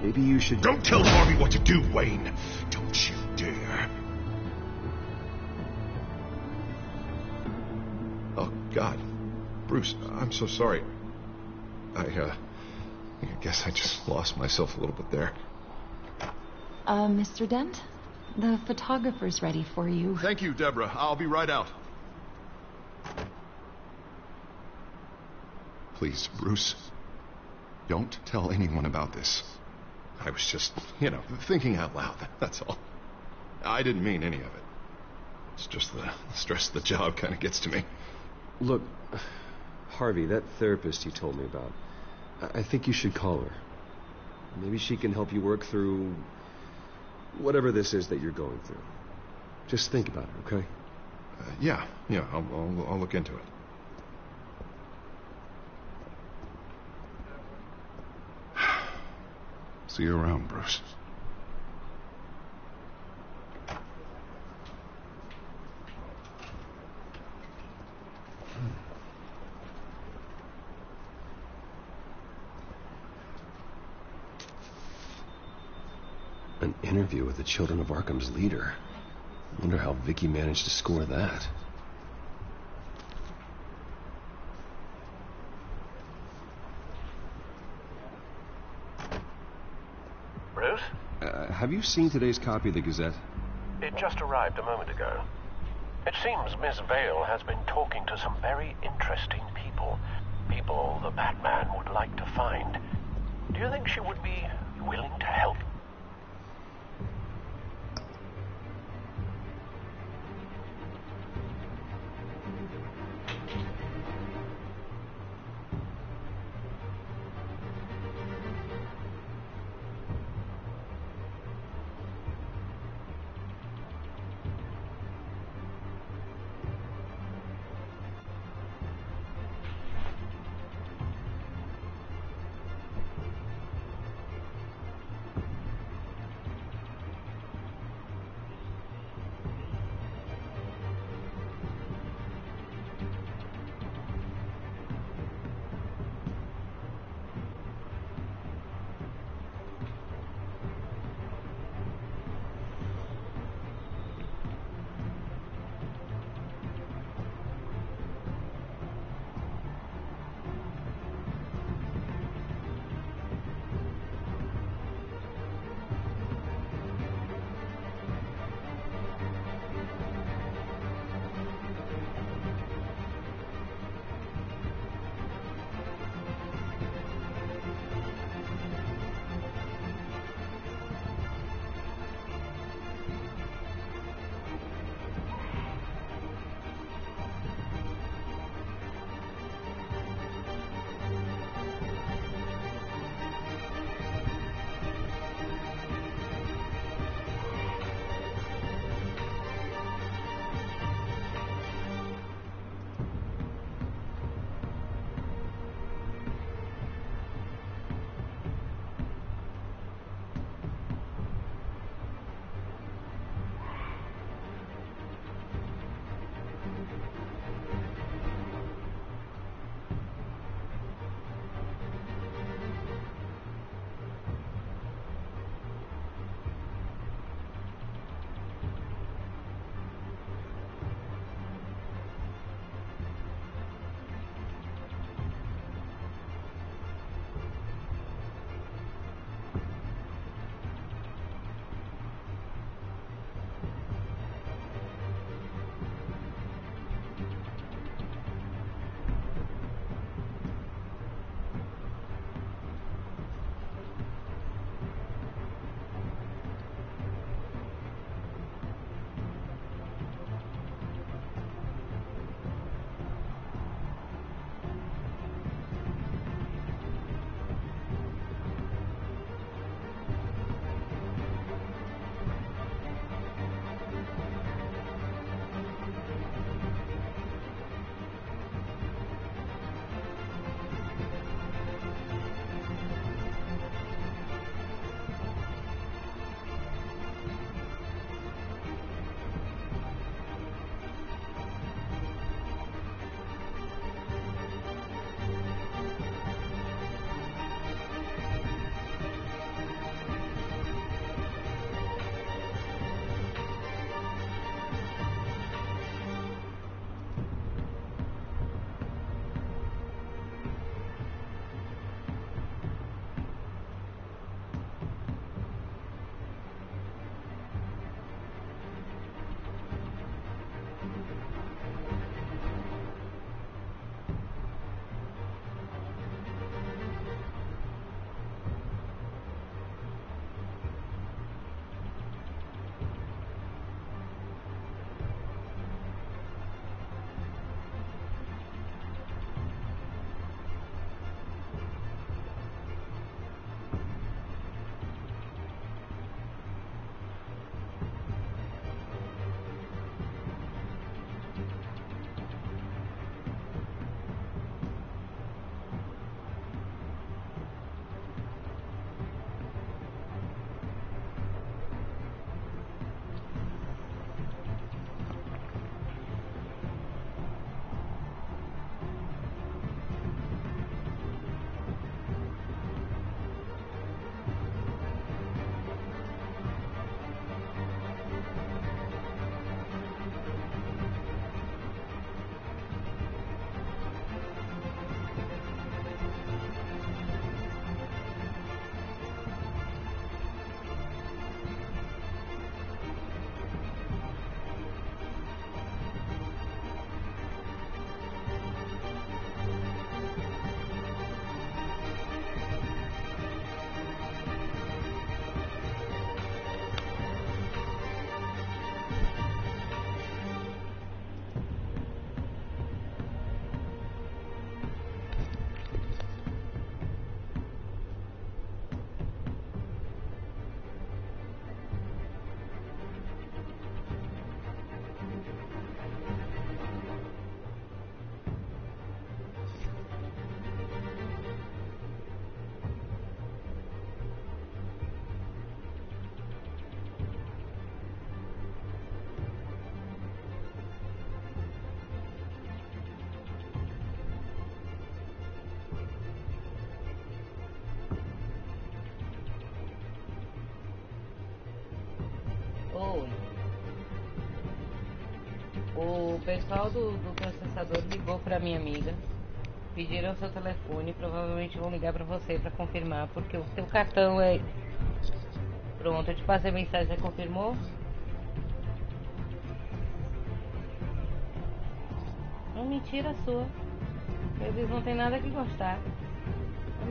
Maybe you should... Don't tell Harvey what to do, Wayne. Don't you dare. Oh, God. Bruce, I'm so sorry. I guess I just lost myself a little bit there. Mr. Dent? The photographer's ready for you. Thank you, Deborah. I'll be right out. Please, Bruce, don't tell anyone about this. I was just, thinking out loud, that's all. I didn't mean any of it. It's just the stress of the job kind of gets to me. Look, Harvey, that therapist you told me about, I think you should call her. Maybe she can help you work through whatever this is that you're going through. Just think about it, okay? Yeah, I'll look into it. See you around, Bruce. An interview with the Children of Arkham's leader. Wonder how Vicky managed to score that. Bruce? Have you seen today's copy of the Gazette? It just arrived a moment ago. It seems Miss Vale has been talking to some very interesting people. People the Batman would like to find. Do you think she would be willing to help? pessoal do processador ligou pra minha amiga. Pediram seu telefone. Provavelmente vão ligar pra você pra confirmar. Porque o teu cartão é... Pronto, eu te passei a mensagem. Você confirmou? Não, mentira sua. Eles não tem nada que gostar.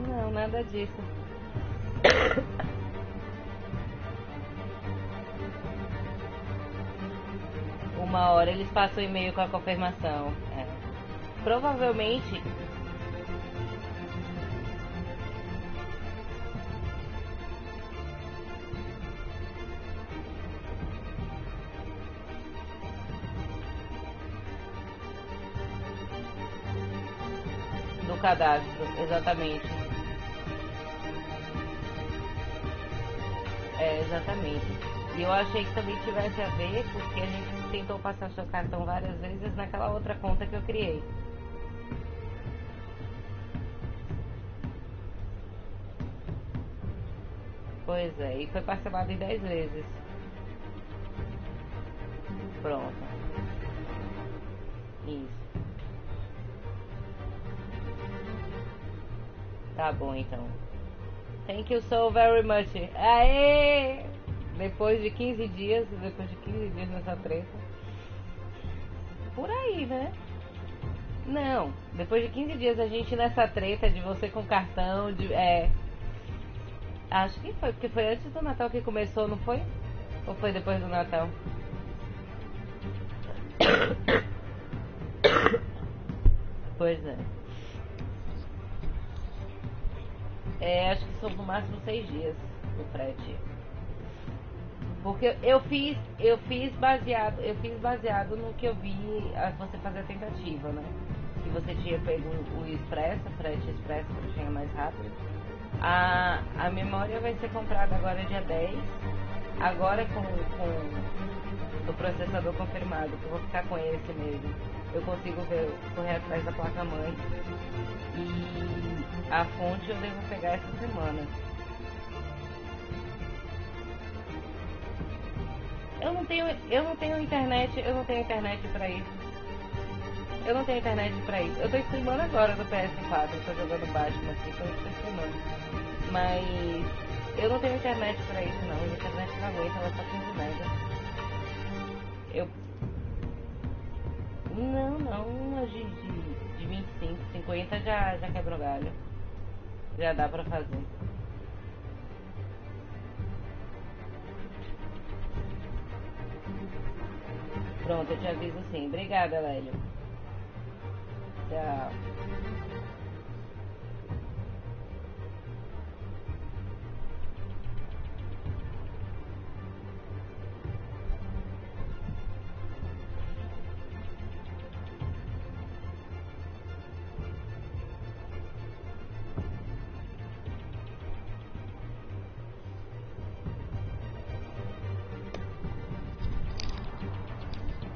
Não, nada disso. Uma hora eles passam o e-mail com a confirmação. É. Provavelmente. Do cadastro, exatamente. É, exatamente. E eu achei que também tivesse a ver porque a gente tentou passar seu cartão várias vezes naquela outra conta que eu criei. Pois é, e foi parcelado em 10 vezes. Pronto. Isso. Tá bom então. Thank you so very much. Aê! Depois de 15 dias nessa treta. Por aí, né? Não, depois de 15 dias a gente nessa treta de você com cartão, acho que foi, porque foi antes do Natal que começou, não foi? Ou foi depois do Natal? Pois é. Acho que são no máximo 6 dias o frete. Porque eu fiz baseado no que eu vi você fazer a tentativa, né? Que você tinha pego o expresso, frete expresso para chegar mais rápido. A memória vai ser comprada agora dia 10. Agora com o processador confirmado, que eu vou ficar com esse mesmo. Eu consigo correr atrás da placa-mãe. E a fonte eu devo pegar essa semana. Eu não tenho internet pra isso. Eu tô streamando agora no PS4, eu tô jogando Batman aqui, então eu tô streamando. Mas eu não tenho internet pra isso não, a internet não aguenta, ela tá 15 mega. Não, uma de 25, 50 já quebra o galho. Já dá pra fazer. Pronto, eu te aviso sim. Obrigada, Lélio. Tchau.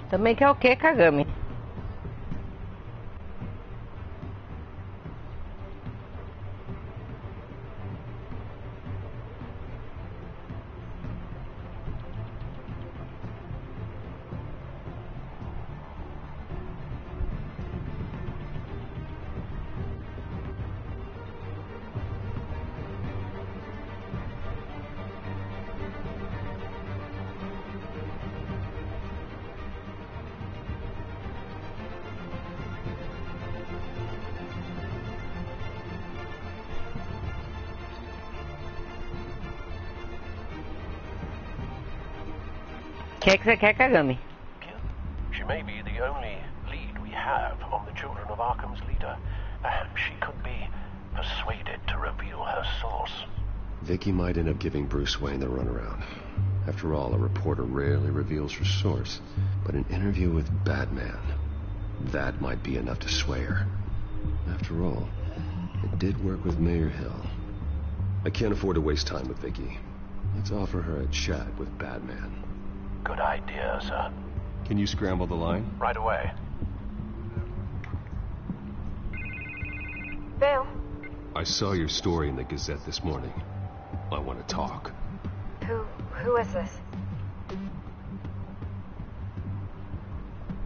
Também quer o que, Kagami? O que você quer, Kagami? She may be the only lead we have on the Children of Arkham's leader. Perhaps she could be persuaded to reveal her source. Vicky might end up giving Bruce Wayne the runaround. After all, a reporter rarely reveals her source. But an interview with Batman, that might be enough to sway her. After all, it did work with Mayor Hill. I can't afford to waste time with Vicky. Let's offer her a chat with Batman. Good idea, sir. Can you scramble the line? Right away. Bill? I saw your story in the Gazette this morning. I want to talk. Who is this?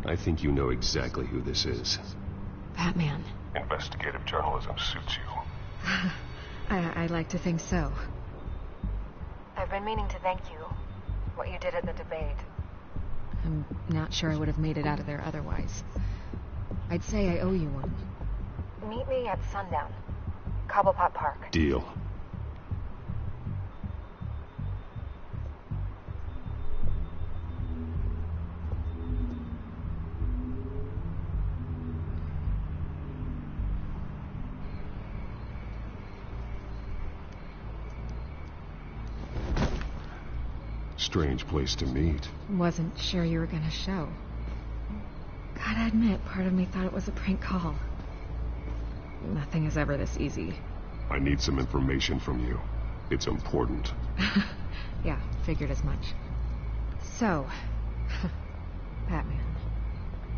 I think you know exactly who this is. Batman. Investigative journalism suits you. I like to think so. I've been meaning to thank you. What you did at the debate. I'm not sure I would have made it out of there otherwise. I'd say I owe you one. Meet me at sundown. Cobblepot Park. Deal. Strange place to meet. Wasn't sure you were gonna show. Gotta admit, part of me thought it was a prank call. Nothing is ever this easy. I need some information from you. It's important. Yeah, figured as much. So, Batman.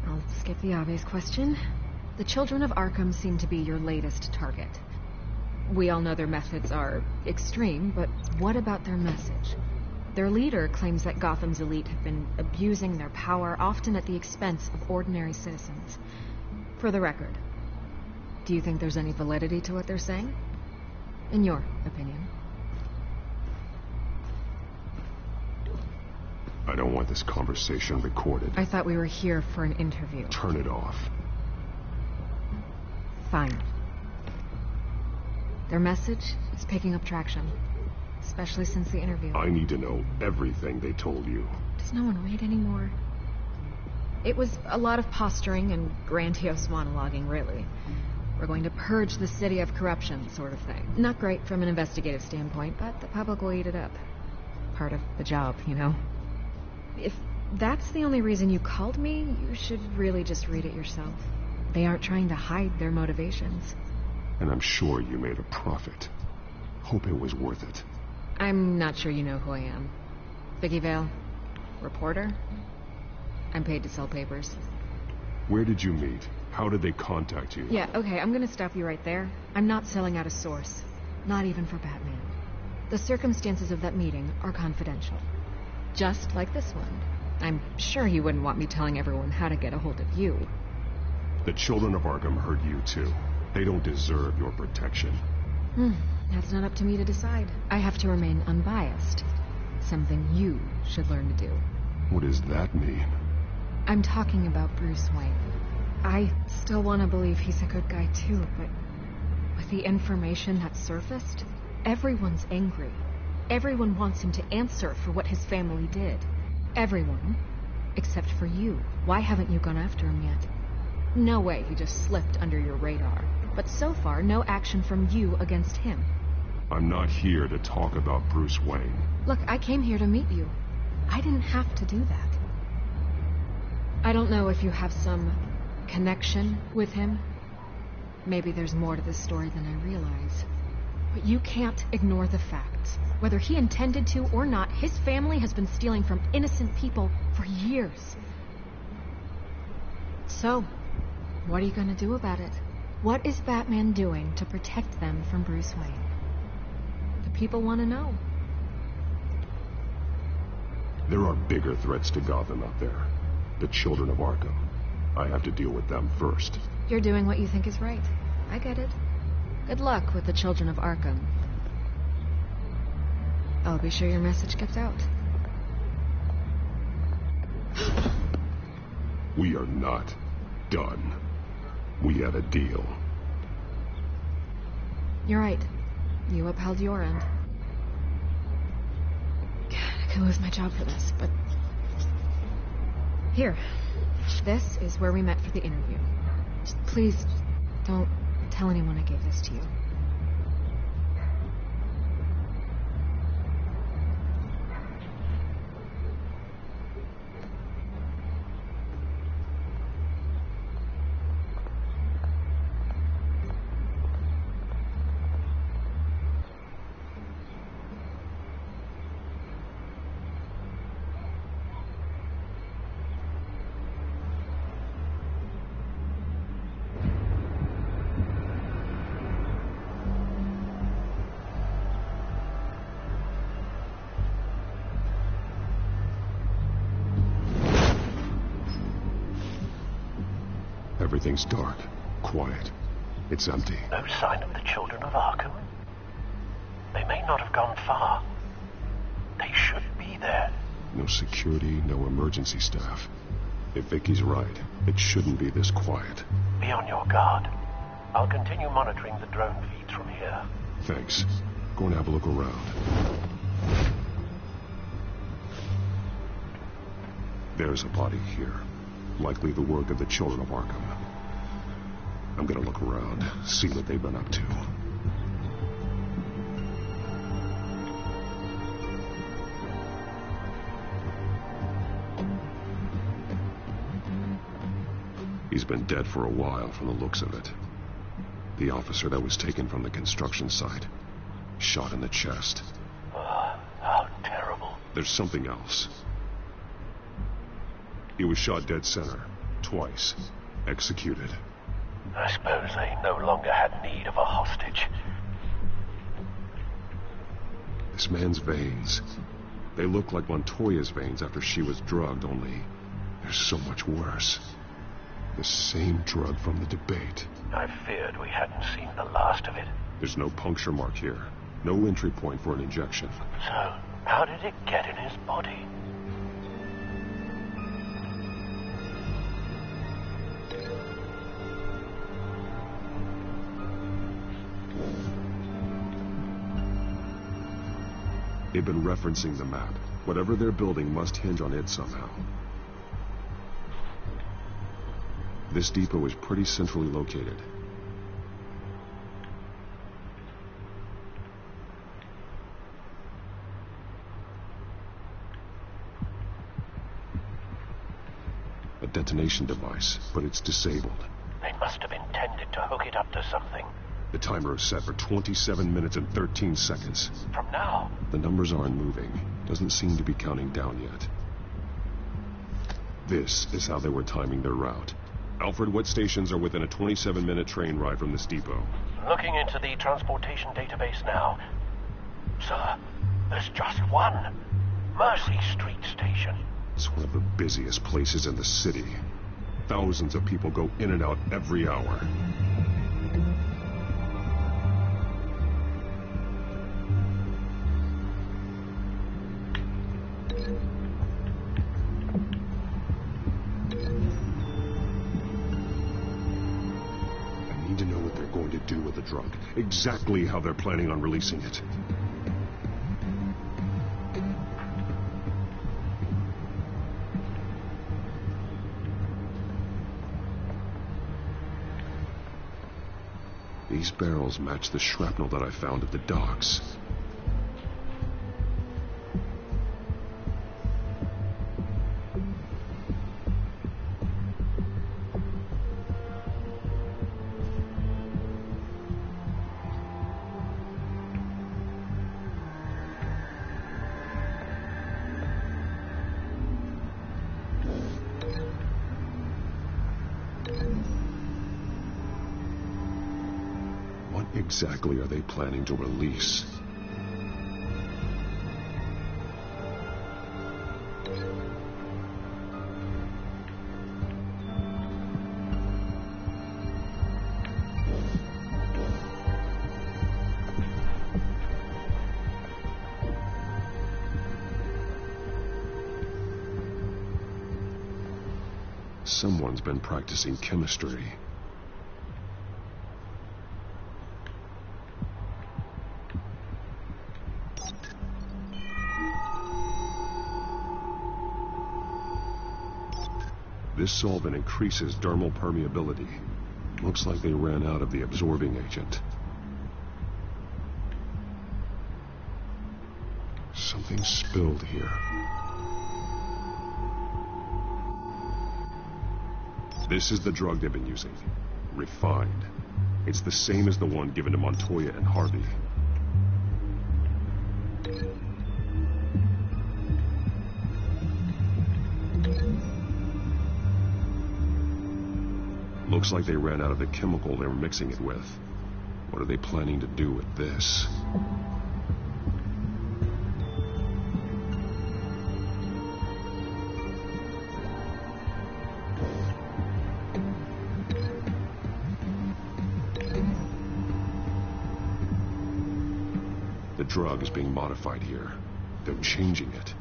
I'll skip the obvious question. The children of Arkham seem to be your latest target. We all know their methods are extreme, but what about their message? Their leader claims that Gotham's elite have been abusing their power, often at the expense of ordinary citizens. For the record, do you think there's any validity to what they're saying? In your opinion? I don't want this conversation recorded. I thought we were here for an interview. Turn it off. Fine. Their message is picking up traction. Especially since the interview. I need to know everything they told you. Does no one read anymore? It was a lot of posturing and grandiose monologuing, really. We're going to purge the city of corruption, sort of thing. Not great from an investigative standpoint, but the public will eat it up. Part of the job, you know? If that's the only reason you called me, you should really just read it yourself. They aren't trying to hide their motivations. And I'm sure you made a profit. Hope it was worth it. I'm not sure you know who I am. Vicky Vale, reporter. I'm paid to sell papers. Where did you meet? How did they contact you? Yeah, okay, I'm gonna stop you right there. I'm not selling out a source. Not even for Batman. The circumstances of that meeting are confidential. Just like this one. I'm sure you wouldn't want me telling everyone how to get a hold of you. The children of Arkham heard you too. They don't deserve your protection. That's not up to me to decide. I have to remain unbiased. Something you should learn to do. What does that mean? I'm talking about Bruce Wayne. I still want to believe he's a good guy too, but with the information that surfaced, everyone's angry. Everyone wants him to answer for what his family did. Everyone, except for you. Why haven't you gone after him yet? No way he just slipped under your radar. But so far, no action from you against him. I'm not here to talk about Bruce Wayne. Look, I came here to meet you. I didn't have to do that. I don't know if you have some connection with him. Maybe there's more to this story than I realize. But you can't ignore the facts. Whether he intended to or not, his family has been stealing from innocent people for years. So, what are you gonna do about it? What is Batman doing to protect them from Bruce Wayne? The people want to know. There are bigger threats to Gotham out there. The children of Arkham. I have to deal with them first. You're doing what you think is right. I get it. Good luck with the children of Arkham. I'll be sure your message gets out. We are not done. We have a deal. You're right. You upheld your end. God, I could lose my job for this, but... Here. This is where we met for the interview. Just please, don't tell anyone I gave this to you. Everything's dark, quiet. It's empty. No sign of the children of Arkham? They may not have gone far. They should be there. No security, no emergency staff. If Vicky's right, it shouldn't be this quiet. Be on your guard. I'll continue monitoring the drone feeds from here. Thanks. Go and have a look around. There's a body here. Likely the work of the children of Arkham. I'm gonna look around, see what they've been up to. He's been dead for a while from the looks of it. The officer that was taken from the construction site. Shot in the chest. How terrible. There's something else. He was shot dead center. Twice. Executed. I suppose they no longer had need of a hostage. This man's veins. They look like Montoya's veins after she was drugged, only they're so much worse. The same drug from the debate. I feared we hadn't seen the last of it. There's no puncture mark here. No entry point for an injection. So, how did it get in his body? They've been referencing the map. Whatever they're building must hinge on it somehow. This depot is pretty centrally located. A detonation device, but it's disabled. They must have intended to hook it up to something. The timer is set for 27 minutes and 13 seconds. From now? The numbers aren't moving. Doesn't seem to be counting down yet. This is how they were timing their route. Alfred, what stations are within a 27-minute train ride from this depot? Looking into the transportation database now. Sir, there's just one. Mercy Street Station. It's one of the busiest places in the city. Thousands of people go in and out every hour. Do with the drug. Exactly how they're planning on releasing it. These barrels match the shrapnel that I found at the docks. Exactly are they planning to release? Someone's been practicing chemistry. This solvent increases dermal permeability. Looks like they ran out of the absorbing agent. Something spilled here. This is the drug they've been using. Refined. It's the same as the one given to Montoya and Harvey. Looks like they ran out of the chemical they were mixing it with. What are they planning to do with this? The drug is being modified here. They're changing it.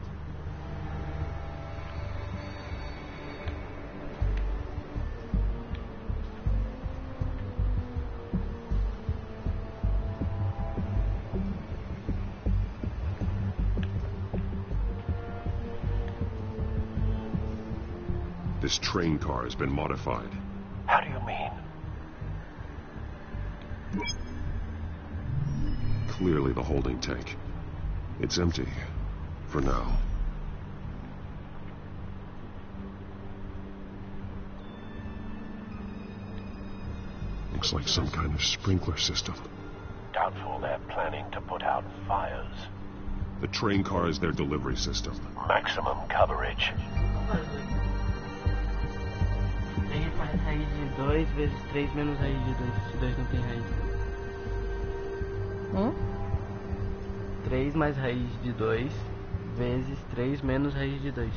This train car has been modified. How do you mean? Clearly the holding tank. It's empty. For now. Looks like some kind of sprinkler system. Doubtful they're planning to put out fires. The train car is their delivery system. Maximum coverage. 3 mais raiz de 2 vezes 3 menos raiz de 2. Se 2 não tem raiz. 3 mais raiz de 2 vezes 3 menos raiz de 2.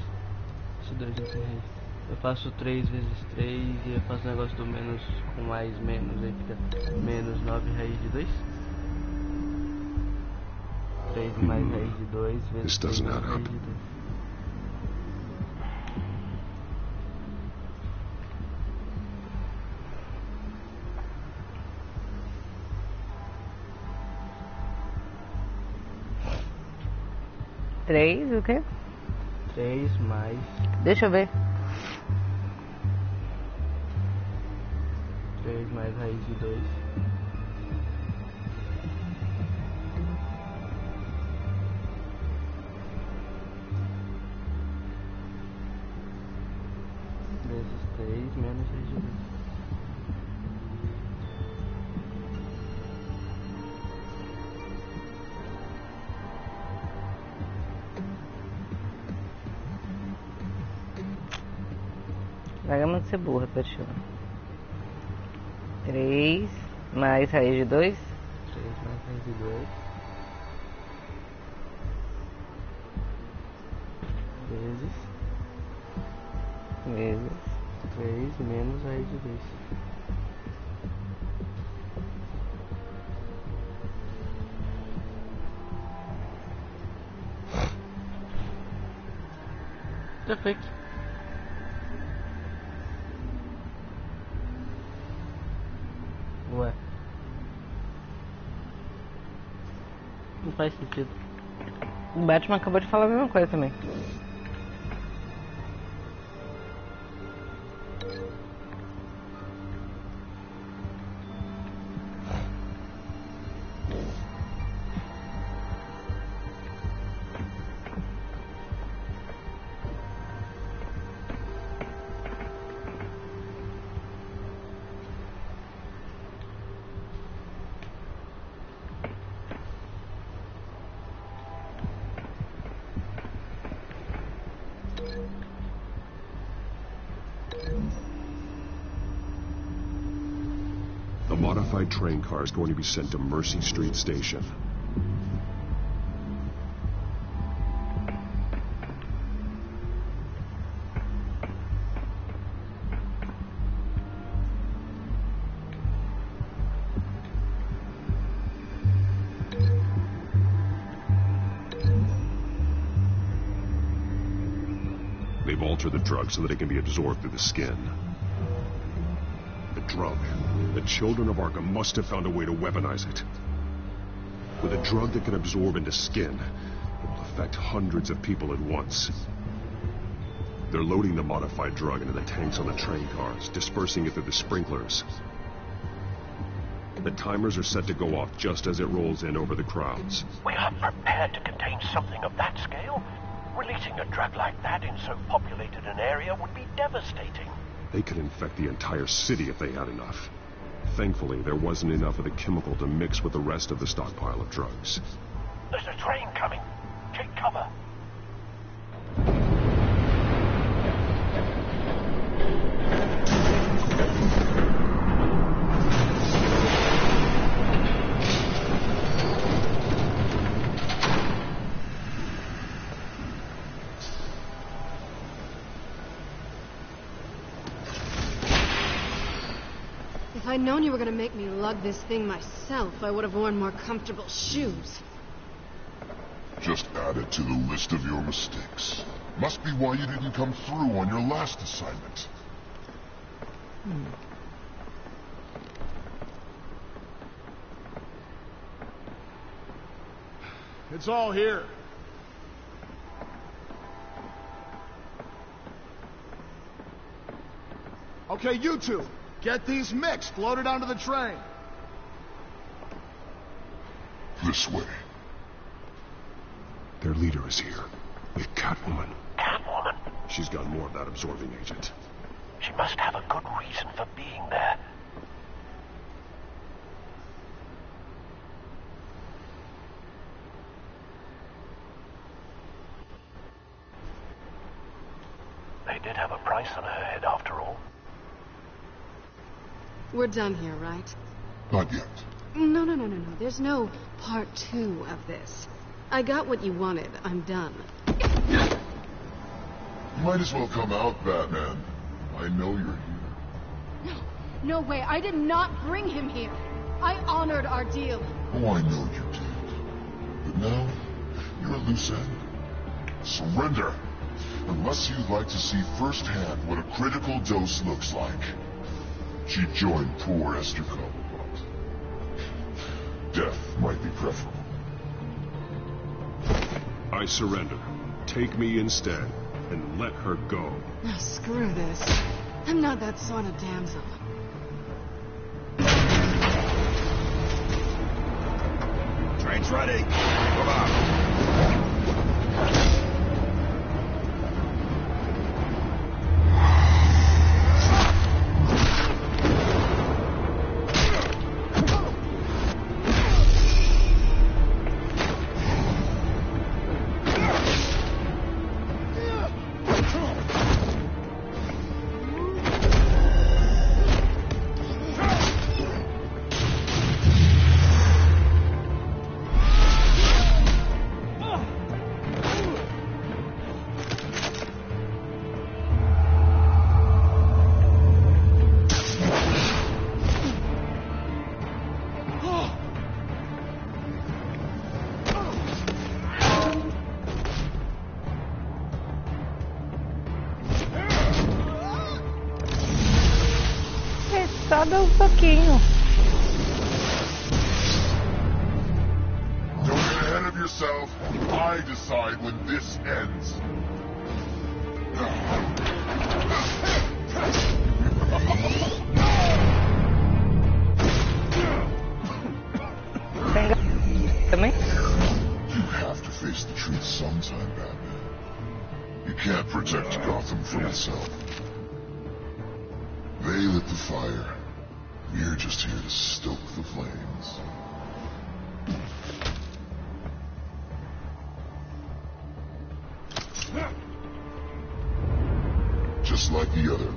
Se 2 não tem raiz. Eu faço 3 vezes 3 e eu faço o negócio do menos com mais menos. Aí fica menos 9 raiz de 2. 3 mais raiz de 2 vezes 3 menos raiz de 2. Três, o quê? 3 mais... Deixa eu ver. 3 mais raiz de 2. Vezes 3 menos raiz de 2. Largamos de ser burra, Perchão. 3 mais raiz de 2. 3 mais raiz de 2. Vezes 3 menos raiz de 2. Perfeito. Ué. Não faz sentido. O Batman acabou de falar a mesma coisa também. The modified train car is going to be sent to Mercy Street Station. They've altered the drug so that it can be absorbed through the skin. The drug. The children of Arkham must have found a way to weaponize it. With a drug that can absorb into skin, it will affect hundreds of people at once. They're loading the modified drug into the tanks on the train cars, dispersing it through the sprinklers. The timers are set to go off just as it rolls in over the crowds. We aren't prepared to contain something of that scale. Releasing a drug like that in so populated an area would be devastating. They could infect the entire city if they had enough. Thankfully, there wasn't enough of the chemical to mix with the rest of the stockpile of drugs. There's a train coming. Take cover. If I'd known you were gonna make me lug this thing myself, I would have worn more comfortable shoes. Just add it to the list of your mistakes. Must be why you didn't come through on your last assignment. It's all here. Okay, you two, get these mixed, loaded onto the train. This way. Their leader is here, with Catwoman. Catwoman? She's got more of that absorbing agent. She must have a good reason for being there. They did have a price on her head, after all. We're done here, right? Not yet. No. There's no part 2 of this. I got what you wanted. I'm done. You might as well come out, Batman. I know you're here. No way. I did not bring him here. I honored our deal. Oh, I know you did. But now, you're a loose end. Surrender. Unless you'd like to see firsthand what a critical dose looks like. She joined poor Esther Cobblepot. Death might be preferable. I surrender. Take me instead, and let her go. Oh, screw this. I'm not that sort of damsel. Train's ready. Come on. Sobe um pouquinho. Don't get ahead of yourself. I decide when this ends. You have to face the truth sometime, Batman. You can't protect Gotham from itself. They lit the fire. We're just here to stoke the flames. Just like the other.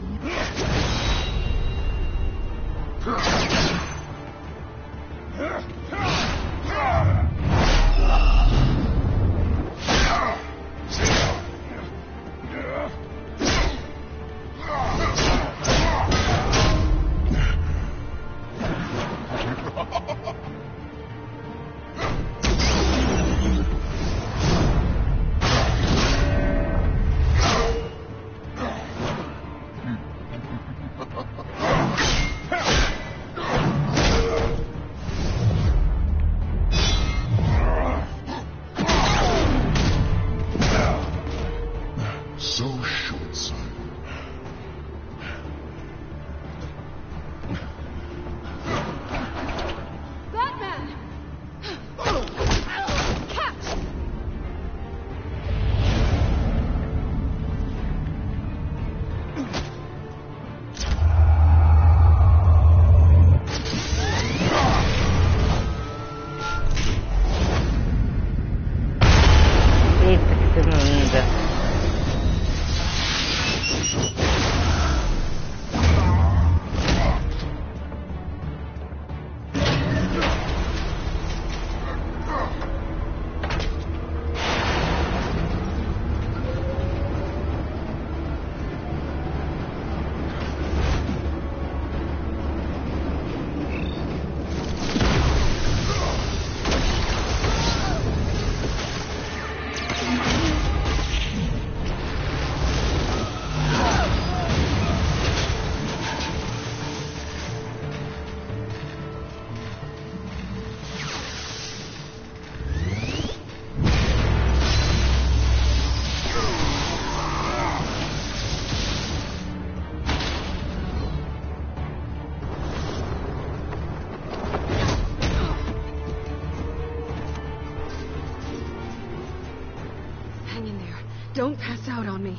Hang in there. Don't pass out on me.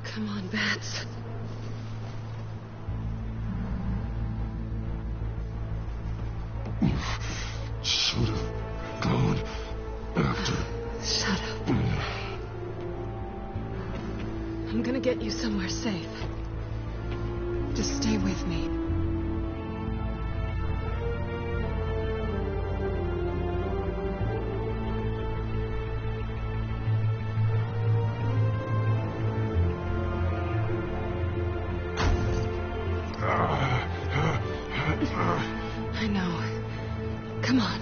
Come on, Bats. You should have gone after... Shut up. I'm gonna get you somewhere safe. Just stay with me. I know. Come on.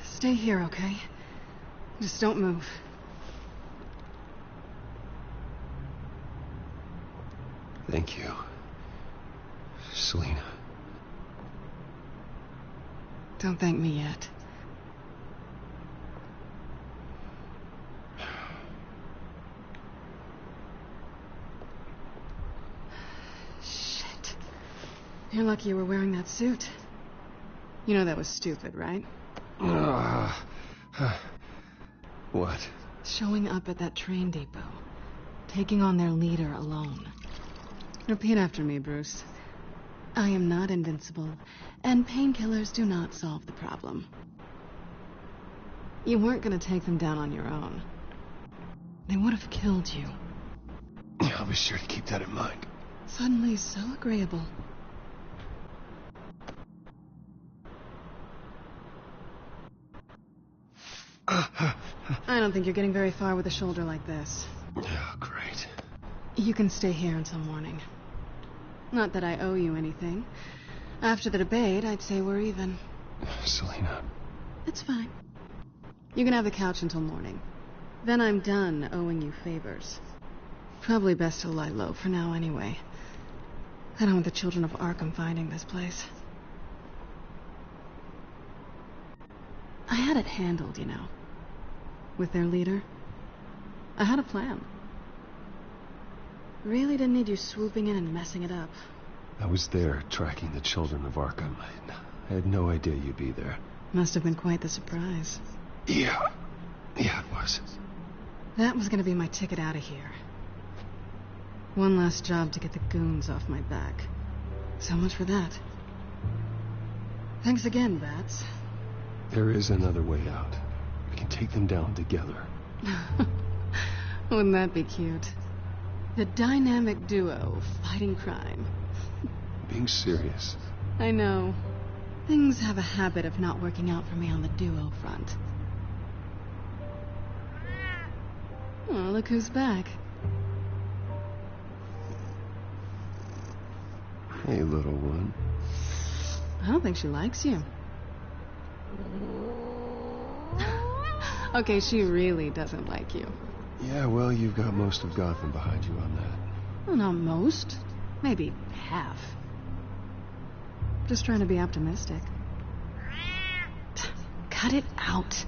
Stay here, okay? Just don't move. Thank you, Selina. Don't thank me yet. Shit. You're lucky you were wearing that suit. You know that was stupid, right? What? Showing up at that train depot. Taking on their leader alone. Repeat after me, Bruce. I am not invincible, and painkillers do not solve the problem. You weren't going to take them down on your own. They would have killed you. I'll be sure to keep that in mind. Suddenly so agreeable. I don't think you're getting very far with a shoulder like this. Oh, great. You can stay here until morning. Not that I owe you anything. After the debate, I'd say we're even. Selina. It's fine. You can have the couch until morning. Then I'm done owing you favors. Probably best to lie low for now anyway. I don't want the children of Arkham finding this place. I had it handled, you know. With their leader. I had a plan. Really didn't need you swooping in and messing it up. I was there tracking the children of Arkham. I had no idea you'd be there. Must have been quite the surprise. Yeah, it was. That was gonna be my ticket out of here. One last job to get the goons off my back. So much for that. Thanks again, Bats. There is another way out. We can take them down together. Wouldn't that be cute? The dynamic duo fighting crime. Being serious. I know. Things have a habit of not working out for me on the duo front. Oh, look who's back. Hey, little one. I don't think she likes you. Okay, she really doesn't like you. Yeah, well, you've got most of Gotham behind you on that. Well, not most. Maybe half. Just trying to be optimistic. Cut it out.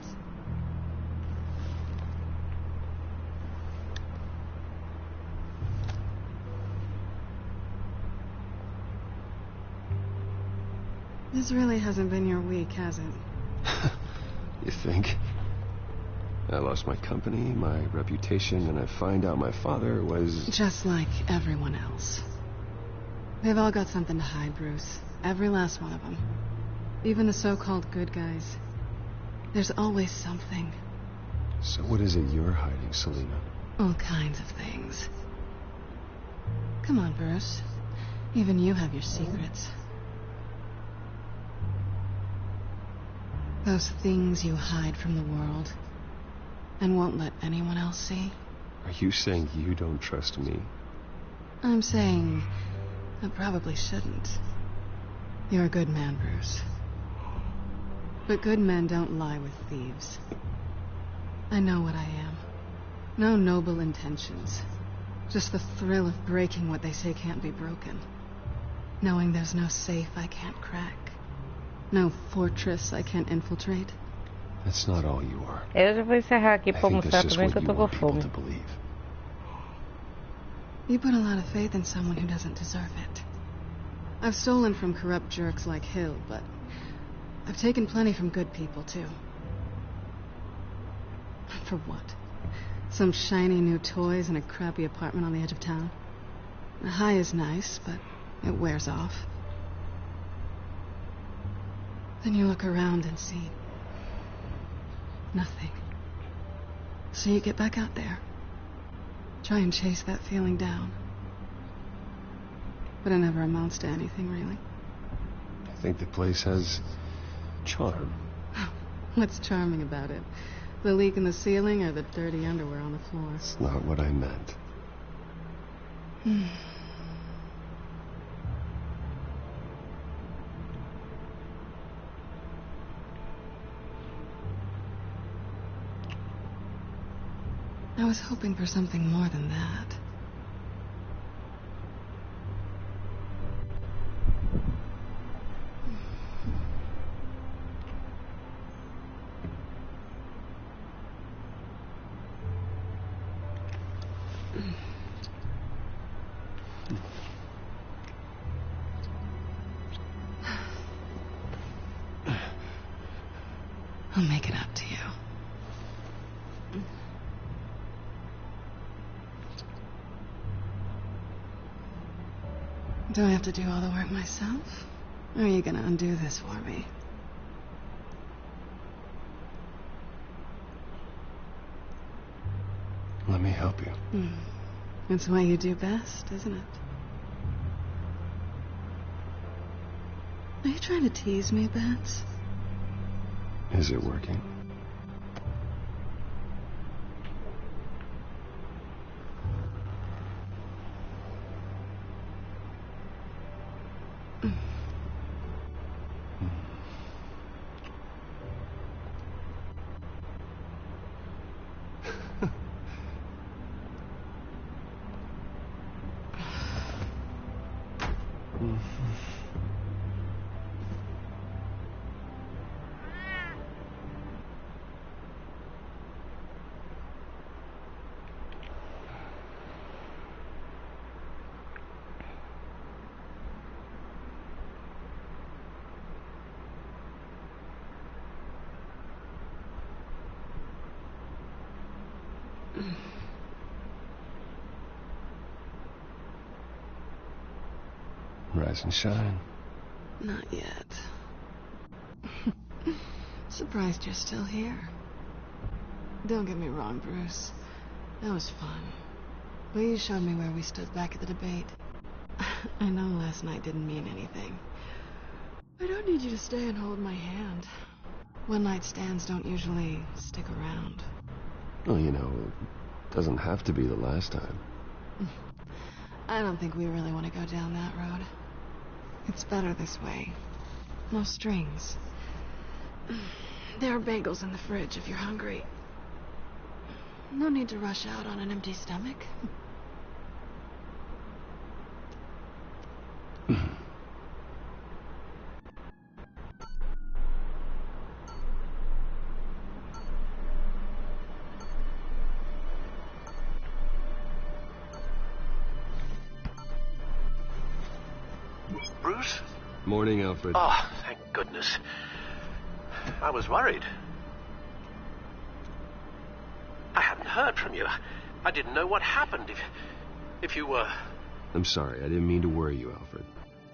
This really hasn't been your week, has it? You think? I lost my company, my reputation, and I find out my father was... Just like everyone else. They've all got something to hide, Bruce. Every last one of them. Even the so-called good guys. There's always something. So what is it you're hiding, Selina? All kinds of things. Come on, Bruce. Even you have your secrets. Those things you hide from the world and won't let anyone else see. Are you saying you don't trust me? I'm saying I probably shouldn't. You're a good man, Bruce. But good men don't lie with thieves. I know what I am. No noble intentions. Just the thrill of breaking what they say can't be broken. Knowing there's no safe I can't crack. No fortress I can't infiltrate. That's not all you are. Eu já vou encerrar aqui I pra think mostrar that's just também what que eu you tô com want people fome. to believe. You put a lot of faith in someone who doesn't deserve it. I've stolen from corrupt jerks like Hill, but I've taken plenty from good people, too. For what? Some shiny new toys in a crappy apartment on the edge of town? The high is nice, but it wears off. Then you look around and see nothing. So you get back out there. Try and chase that feeling down. But it never amounts to anything, really. I think the place has charm. What's charming about it? The leak in the ceiling or the dirty underwear on the floor? It's not what I meant. I was hoping for something more than that. I'll make it up to you. Do I have to do all the work myself? Or are you gonna undo this for me? Let me help you. It's what you do best, isn't it? Are you trying to tease me, Bats? Is it working? Rise and shine. Not yet. Surprised you're still here. Don't get me wrong, Bruce. That was fun. But you showed me where we stood back at the debate. I know last night didn't mean anything. I don't need you to stay and hold my hand. One-night stands don't usually stick around. Well, you know, it doesn't have to be the last time. I don't think we really want to go down that road. It's better this way. No strings. There are bagels in the fridge if you're hungry. No need to rush out on an empty stomach. Bruce? Morning, Alfred. Oh, thank goodness. I was worried. I hadn't heard from you. I didn't know what happened. If you were... I'm sorry, I didn't mean to worry you, Alfred.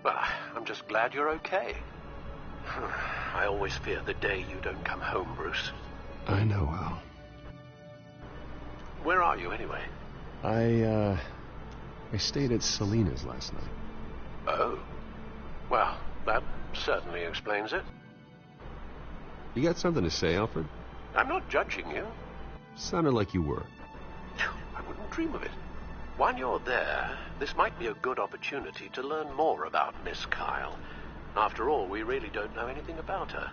Well, I'm just glad you're okay. I always fear the day you don't come home, Bruce. I know, Al. Where are you, anyway? I stayed at Selena's last night. Oh. Well, that certainly explains it. You got something to say, Alfred? I'm not judging you. Sounded like you were. I wouldn't dream of it. While you're there, this might be a good opportunity to learn more about Miss Kyle. After all, we really don't know anything about her.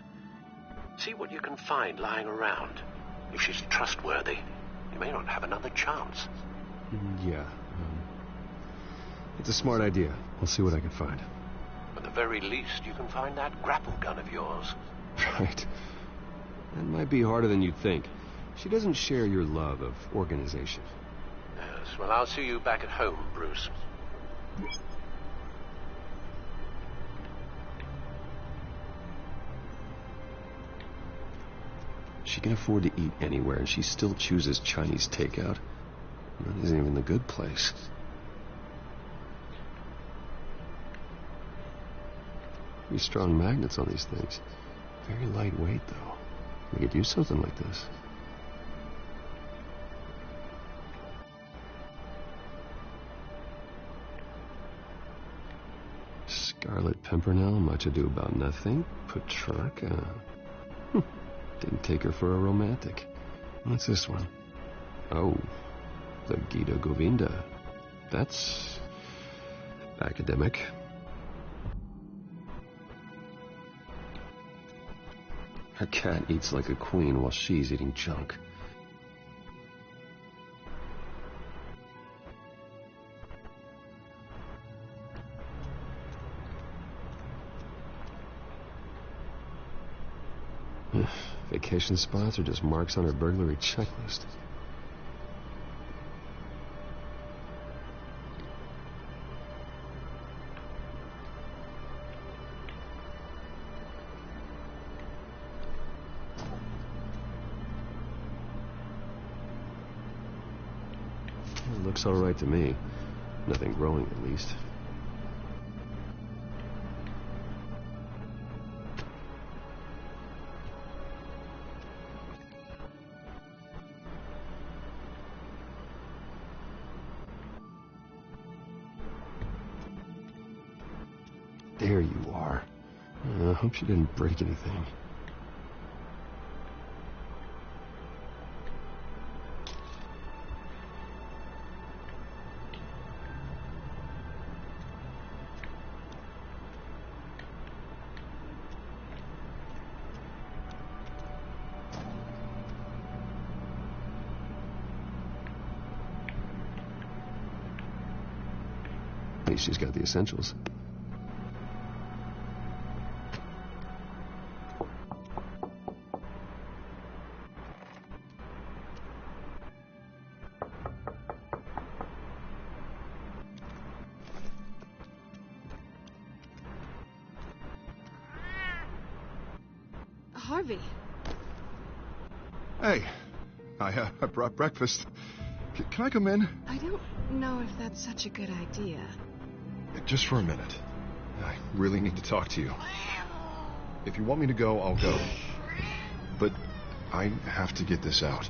See what you can find lying around. If she's trustworthy, you may not have another chance. Yeah. It's a smart idea. We'll see what I can find. very least, you can find that grapple gun of yours. Right. That might be harder than you'd think. She doesn't share your love of organization. Yes, well, I'll see you back at home, Bruce. She can afford to eat anywhere, and she still chooses Chinese takeout. That isn't even the good place. Pretty strong magnets on these things. Very lightweight, though. We could use something like this. Scarlet Pimpernel, Much Ado About Nothing, Petrarca. Didn't take her for a romantic. What's this one? Oh, the Gita Govinda. That's academic. Her cat eats like a queen while she's eating junk. Vacation spots are just marks on her burglary checklist. It looks all right to me. Nothing growing, at least. There you are. I hope she didn't break anything. At least she's got the essentials. Harvey. Hey, I brought breakfast. Can I come in? I don't know if that's such a good idea. Just for a minute. I really need to talk to you. If you want me to go, I'll go. But I have to get this out.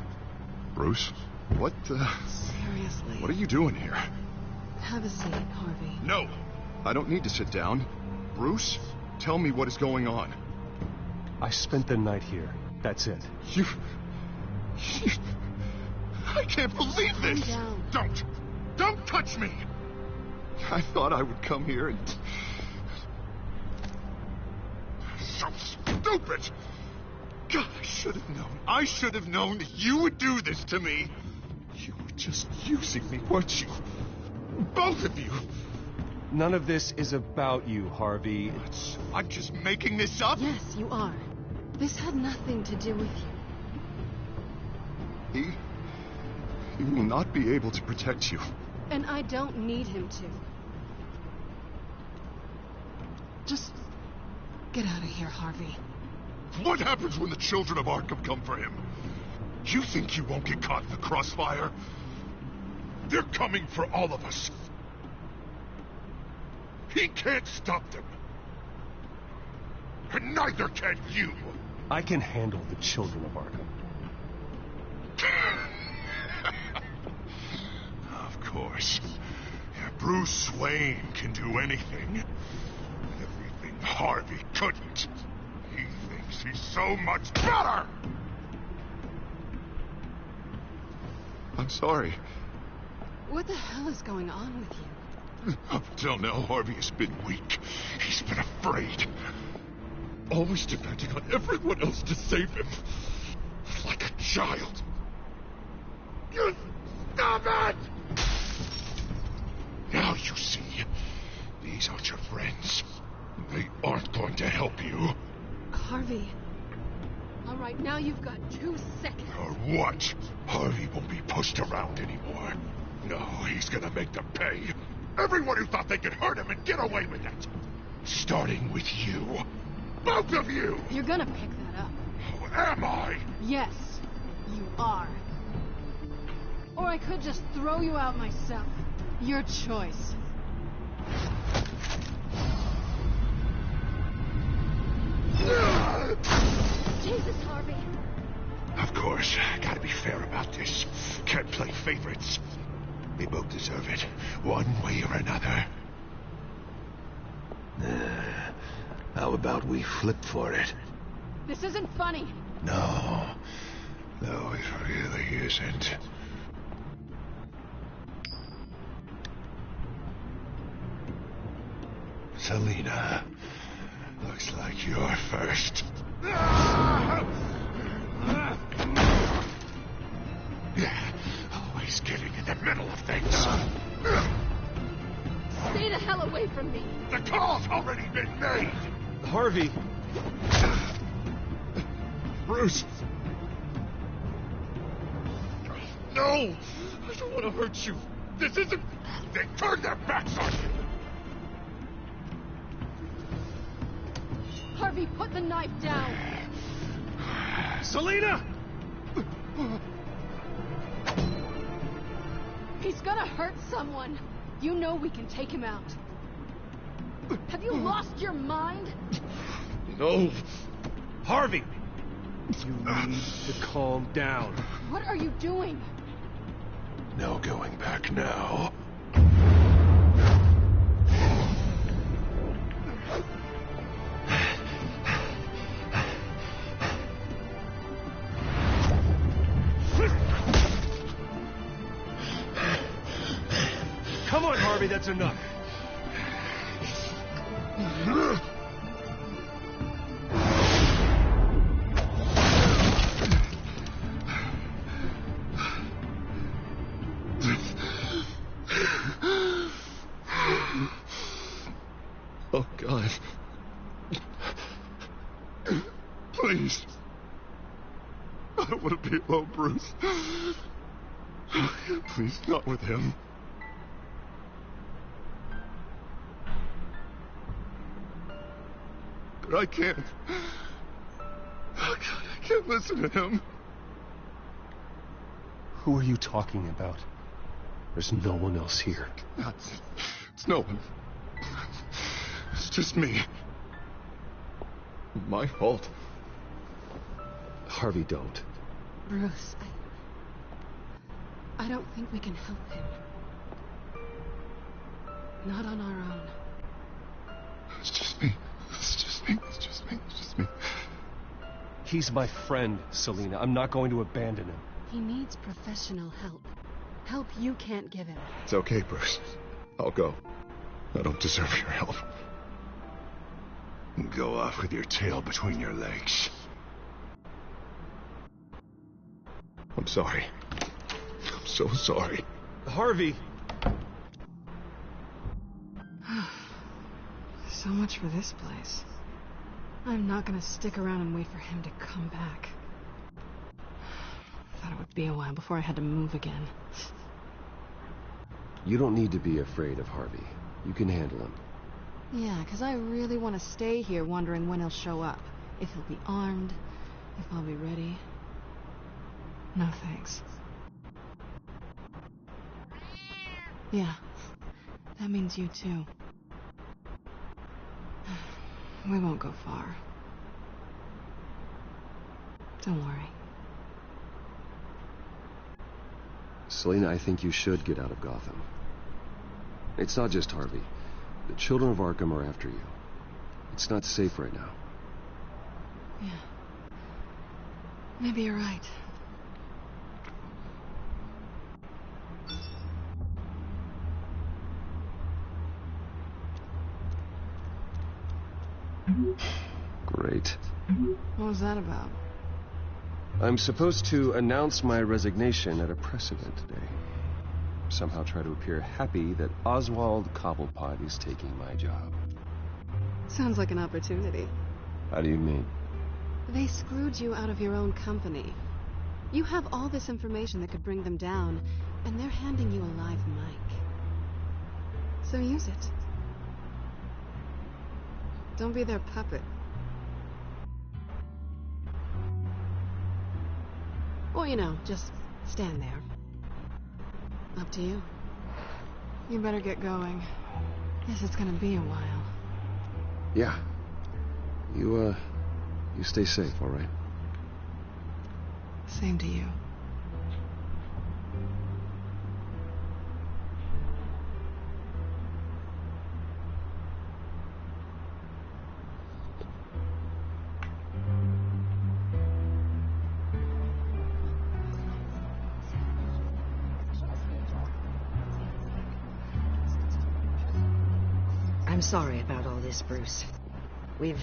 Bruce? What the... Seriously. What are you doing here? Have a seat, Harvey. No! I don't need to sit down. Bruce, tell me what is going on. I spent the night here. That's it. You... I can't believe this! Calm down. Don't touch me! I thought I would come here and... So stupid! God, I should have known that you would do this to me. You were just using me, weren't you? Both of you. None of this is about you, Harvey. I'm just making this up? Yes, you are. This had nothing to do with you. He will not be able to protect you. And I don't need him to. Just get out of here, Harvey. What happens when the children of Arkham come for him? You think you won't get caught in the crossfire? They're coming for all of us. He can't stop them. And neither can you. I can handle the children of Arkham. Of course. Bruce Wayne can do anything. Everything Harvey couldn't. He thinks he's so much better! I'm sorry. What the hell is going on with you? Up until now, Harvey has been weak. He's been afraid. Always depending on everyone else to save him. Like a child. You stop it! Now you see. These aren't your friends. They Harvey. All right, now you've got 2 seconds. Or what? Harvey won't be pushed around anymore. No, he's gonna make them pay. Everyone who thought they could hurt him and get away with it. Starting with you. Both of you! You're gonna pick that up. Oh, am I? Yes, you are. Or I could just throw you out myself. Your choice. Jesus, Harvey. Of course, gotta be fair about this. Can't play favorites. They both deserve it, one way or another. How about we flip for it? This isn't funny. No, it really isn't. Selina, looks like you're first. Always getting in the middle of things. Stay the hell away from me. The call's already been made. Harvey. Bruce. No, I don't want to hurt you. This isn't... They turned their backs on you. Harvey, put the knife down. Selina! He's gonna hurt someone. You know we can take him out. Have you lost your mind? No. Harvey! You need to calm down. What are you doing? No going back now. Come on, Harvey, that's enough. Oh, God. Please. I don't want to be alone, Bruce. Please, not with him. But I can't. Oh, God, I can't listen to him. Who are you talking about? There's no one else here. It's no one. It's just me. My fault. Harvey, don't. Bruce, I don't think we can help him. Not on our own. It's just me. It's just me. It's just me. It's just me. He's my friend, Selina. I'm not going to abandon him. He needs professional help. Help you can't give him. It's okay, Bruce. I'll go. I don't deserve your help. Go off with your tail between your legs. I'm sorry. I'm so sorry. Harvey! So much for this place. I'm not gonna stick around and wait for him to come back. Thought it would be a while before I had to move again. You don't need to be afraid of Harvey. You can handle him. Yeah, because I really want to stay here wondering when he'll show up. If he'll be armed, if I'll be ready. No thanks. Yeah, that means you too. We won't go far. Don't worry. Selina, I think you should get out of Gotham. It's not just Harvey. The children of Arkham are after you. It's not safe right now. Yeah. Maybe you're right. Great. What was that about? I'm supposed to announce my resignation at a press event today. Somehow try to appear happy that Oswald Cobblepot is taking my job. Sounds like an opportunity. How do you mean? They screwed you out of your own company. You have all this information that could bring them down, and they're handing you a live mic. So use it. Don't be their puppet. Or, you know, just stand there. Up to you. You better get going. Guess it's gonna be a while. Yeah. You stay safe, all right? Same to you. I'm sorry about all this, Bruce. We've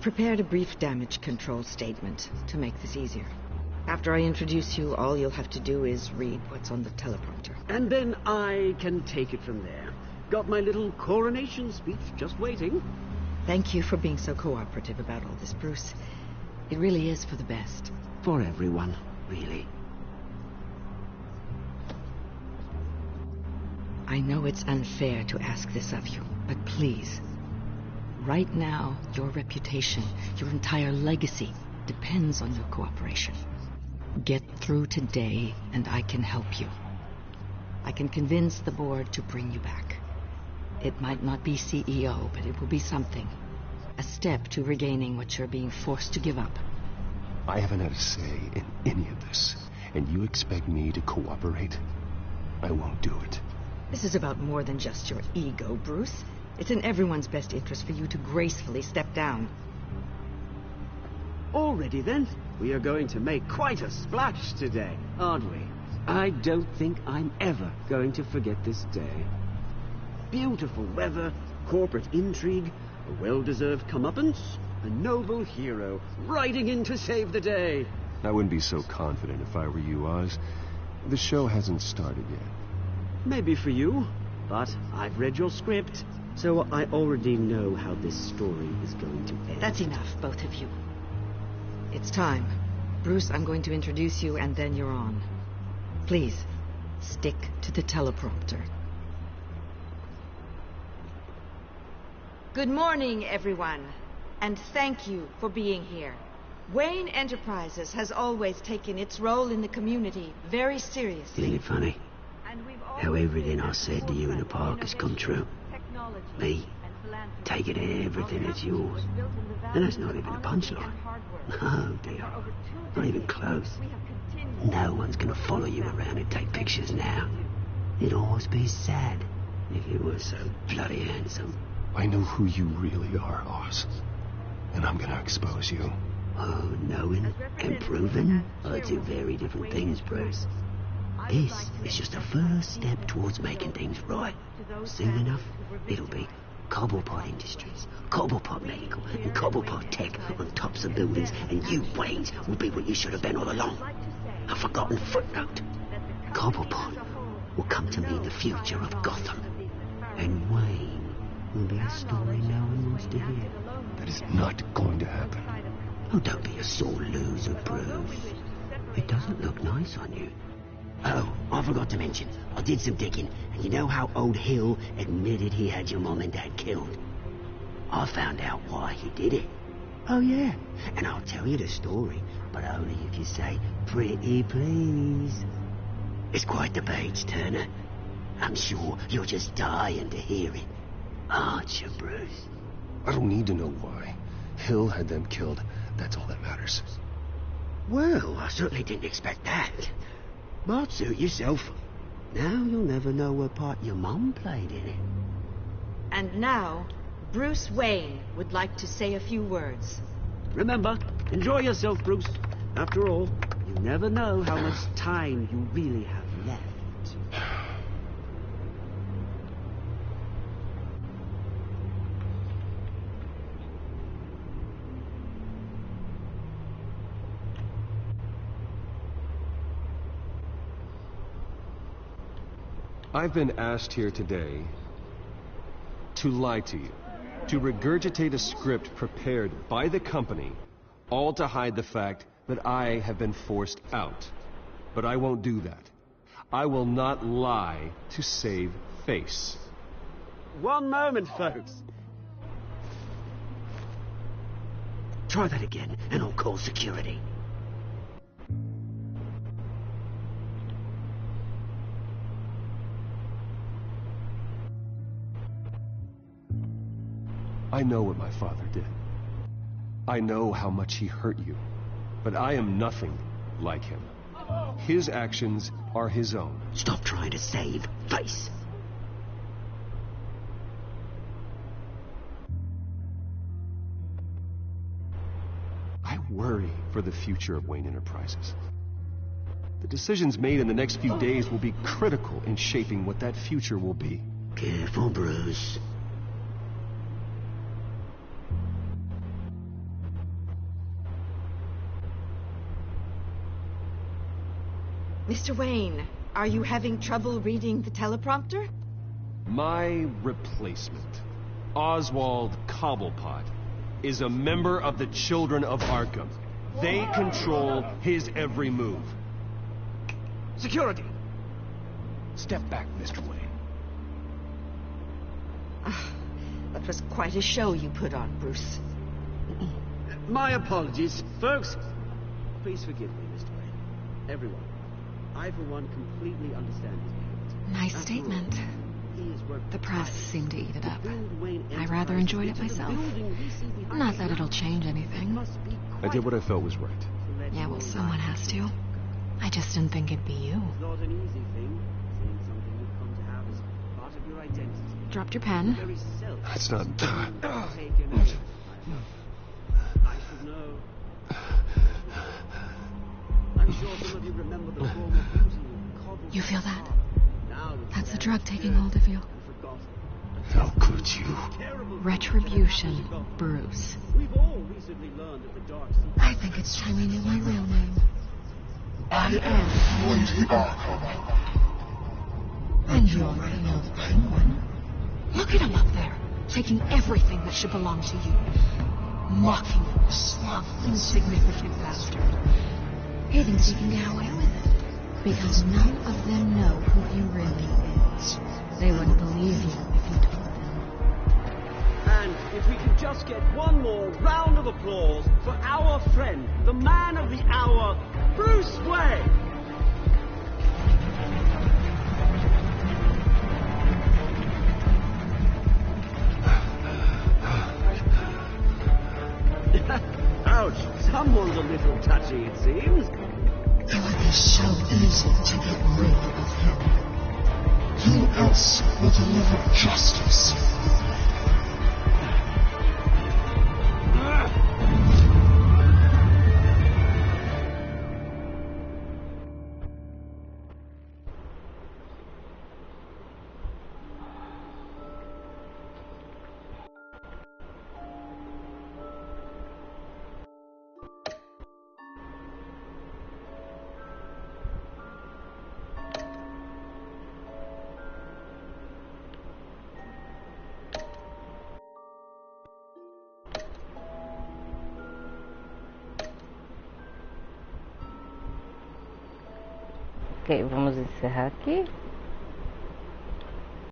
prepared a brief damage control statement to make this easier. After I introduce you, all you'll have to do is read what's on the teleprompter. And then I can take it from there. Got my little coronation speech just waiting. Thank you for being so cooperative about all this, Bruce. It really is for the best. For everyone, really. I know it's unfair to ask this of you, but please. Right now, your reputation, your entire legacy, depends on your cooperation. Get through today, and I can help you. I can convince the board to bring you back. It might not be CEO, but it will be something. A step to regaining what you're being forced to give up. I haven't had a say in any of this, and you expect me to cooperate? I won't do it. This is about more than just your ego, Bruce. It's in everyone's best interest for you to gracefully step down. Already then, we are going to make quite a splash today, aren't we? I don't think I'm ever going to forget this day. Beautiful weather, corporate intrigue, a well-deserved comeuppance, a noble hero riding in to save the day. I wouldn't be so confident if I were you, Oz. The show hasn't started yet. Maybe for you, but I've read your script, so I already know how this story is going to end. That's enough, both of you. It's time. Bruce, I'm going to introduce you, and then you're on. Please, stick to the teleprompter. Good morning, everyone, and thank you for being here. Wayne Enterprises has always taken its role in the community very seriously. Isn't it funny? How everything I said to you in the park has come true. Me, taking everything that's yours. And that's not even a punchline. No, dear. Not even close. No one's gonna follow you around and take pictures now. It'd almost be sad if you were so bloody handsome. I know who you really are, Oz. And I'm gonna expose you. Oh, knowing and proving are two very different things, Bruce. This is just a first step towards making things right. Soon enough, it'll be Cobblepot Industries, Cobblepot Medical, and Cobblepot Tech on tops of buildings, and you, Waynes, will be what you should have been all along. A forgotten footnote. Cobblepot will come to mean the future of Gotham. And Wayne will be a story no one wants to hear. That is not going to happen. Oh, don't be a sore loser, Bruce. It doesn't look nice on you. Oh, I forgot to mention, I did some digging, and you know how old Hill admitted he had your mom and dad killed? I found out why he did it. Oh, yeah, and I'll tell you the story, but only if you say, pretty please. It's quite the page, Turner. I'm sure you're just dying to hear it, aren't you, Bruce? I don't need to know why. Hill had them killed. That's all that matters. Well, I certainly didn't expect that. But suit yourself. Now you'll never know what part your mum played in it. And now, Bruce Wayne would like to say a few words. Remember, enjoy yourself, Bruce. After all, you never know how much time you really have left. I've been asked here today to lie to you. to regurgitate a script prepared by the company, all to hide the fact that I have been forced out. But I won't do that. I will not lie to save face. One moment, folks. Try that again, and I'll call security. I know what my father did. I know how much he hurt you. But I am nothing like him. His actions are his own. Stop trying to save face. I worry for the future of Wayne Enterprises. The decisions made in the next few days will be critical in shaping what that future will be. Careful, Bruce. Mr. Wayne, are you having trouble reading the teleprompter? My replacement, Oswald Cobblepot, is a member of the Children of Arkham. They control his every move. Security! Step back, Mr. Wayne. That was quite a show you put on, Bruce. My apologies, folks. Please forgive me, Mr. Wayne. Everyone. I, for one, completely understand his behavior. Nice statement. The press seemed to eat it up. I rather enjoyed it myself. Not that it'll change anything. I did what I felt was right. Yeah, well, someone has to. I just didn't think it'd be you. It's not an easy thing, seeing something you've come to have as part of your identity. Dropped your pen. That's not... I should know. I'm sure some of you remember the form of beauty. You feel that? That's the drug taking hold of you. How could you? Retribution, Bruce. We've all recently learned that the dark secret. I think it's time you knew my real name. I am Lady Arkham. And you already know the Penguin. Look at him up there, taking everything that should belong to you. Mocking you, slug, insignificant bastard. He thinks he can get away with it. Because none of them know who he really is. They wouldn't believe you if you told them. And if we could just get one more round of applause for our friend, the man of the hour, Bruce Wayne! Ouch, someone's a little touchy, it seems. It would be so easy to get rid of him. Who else will deliver justice? Ok, vamos encerrar aqui.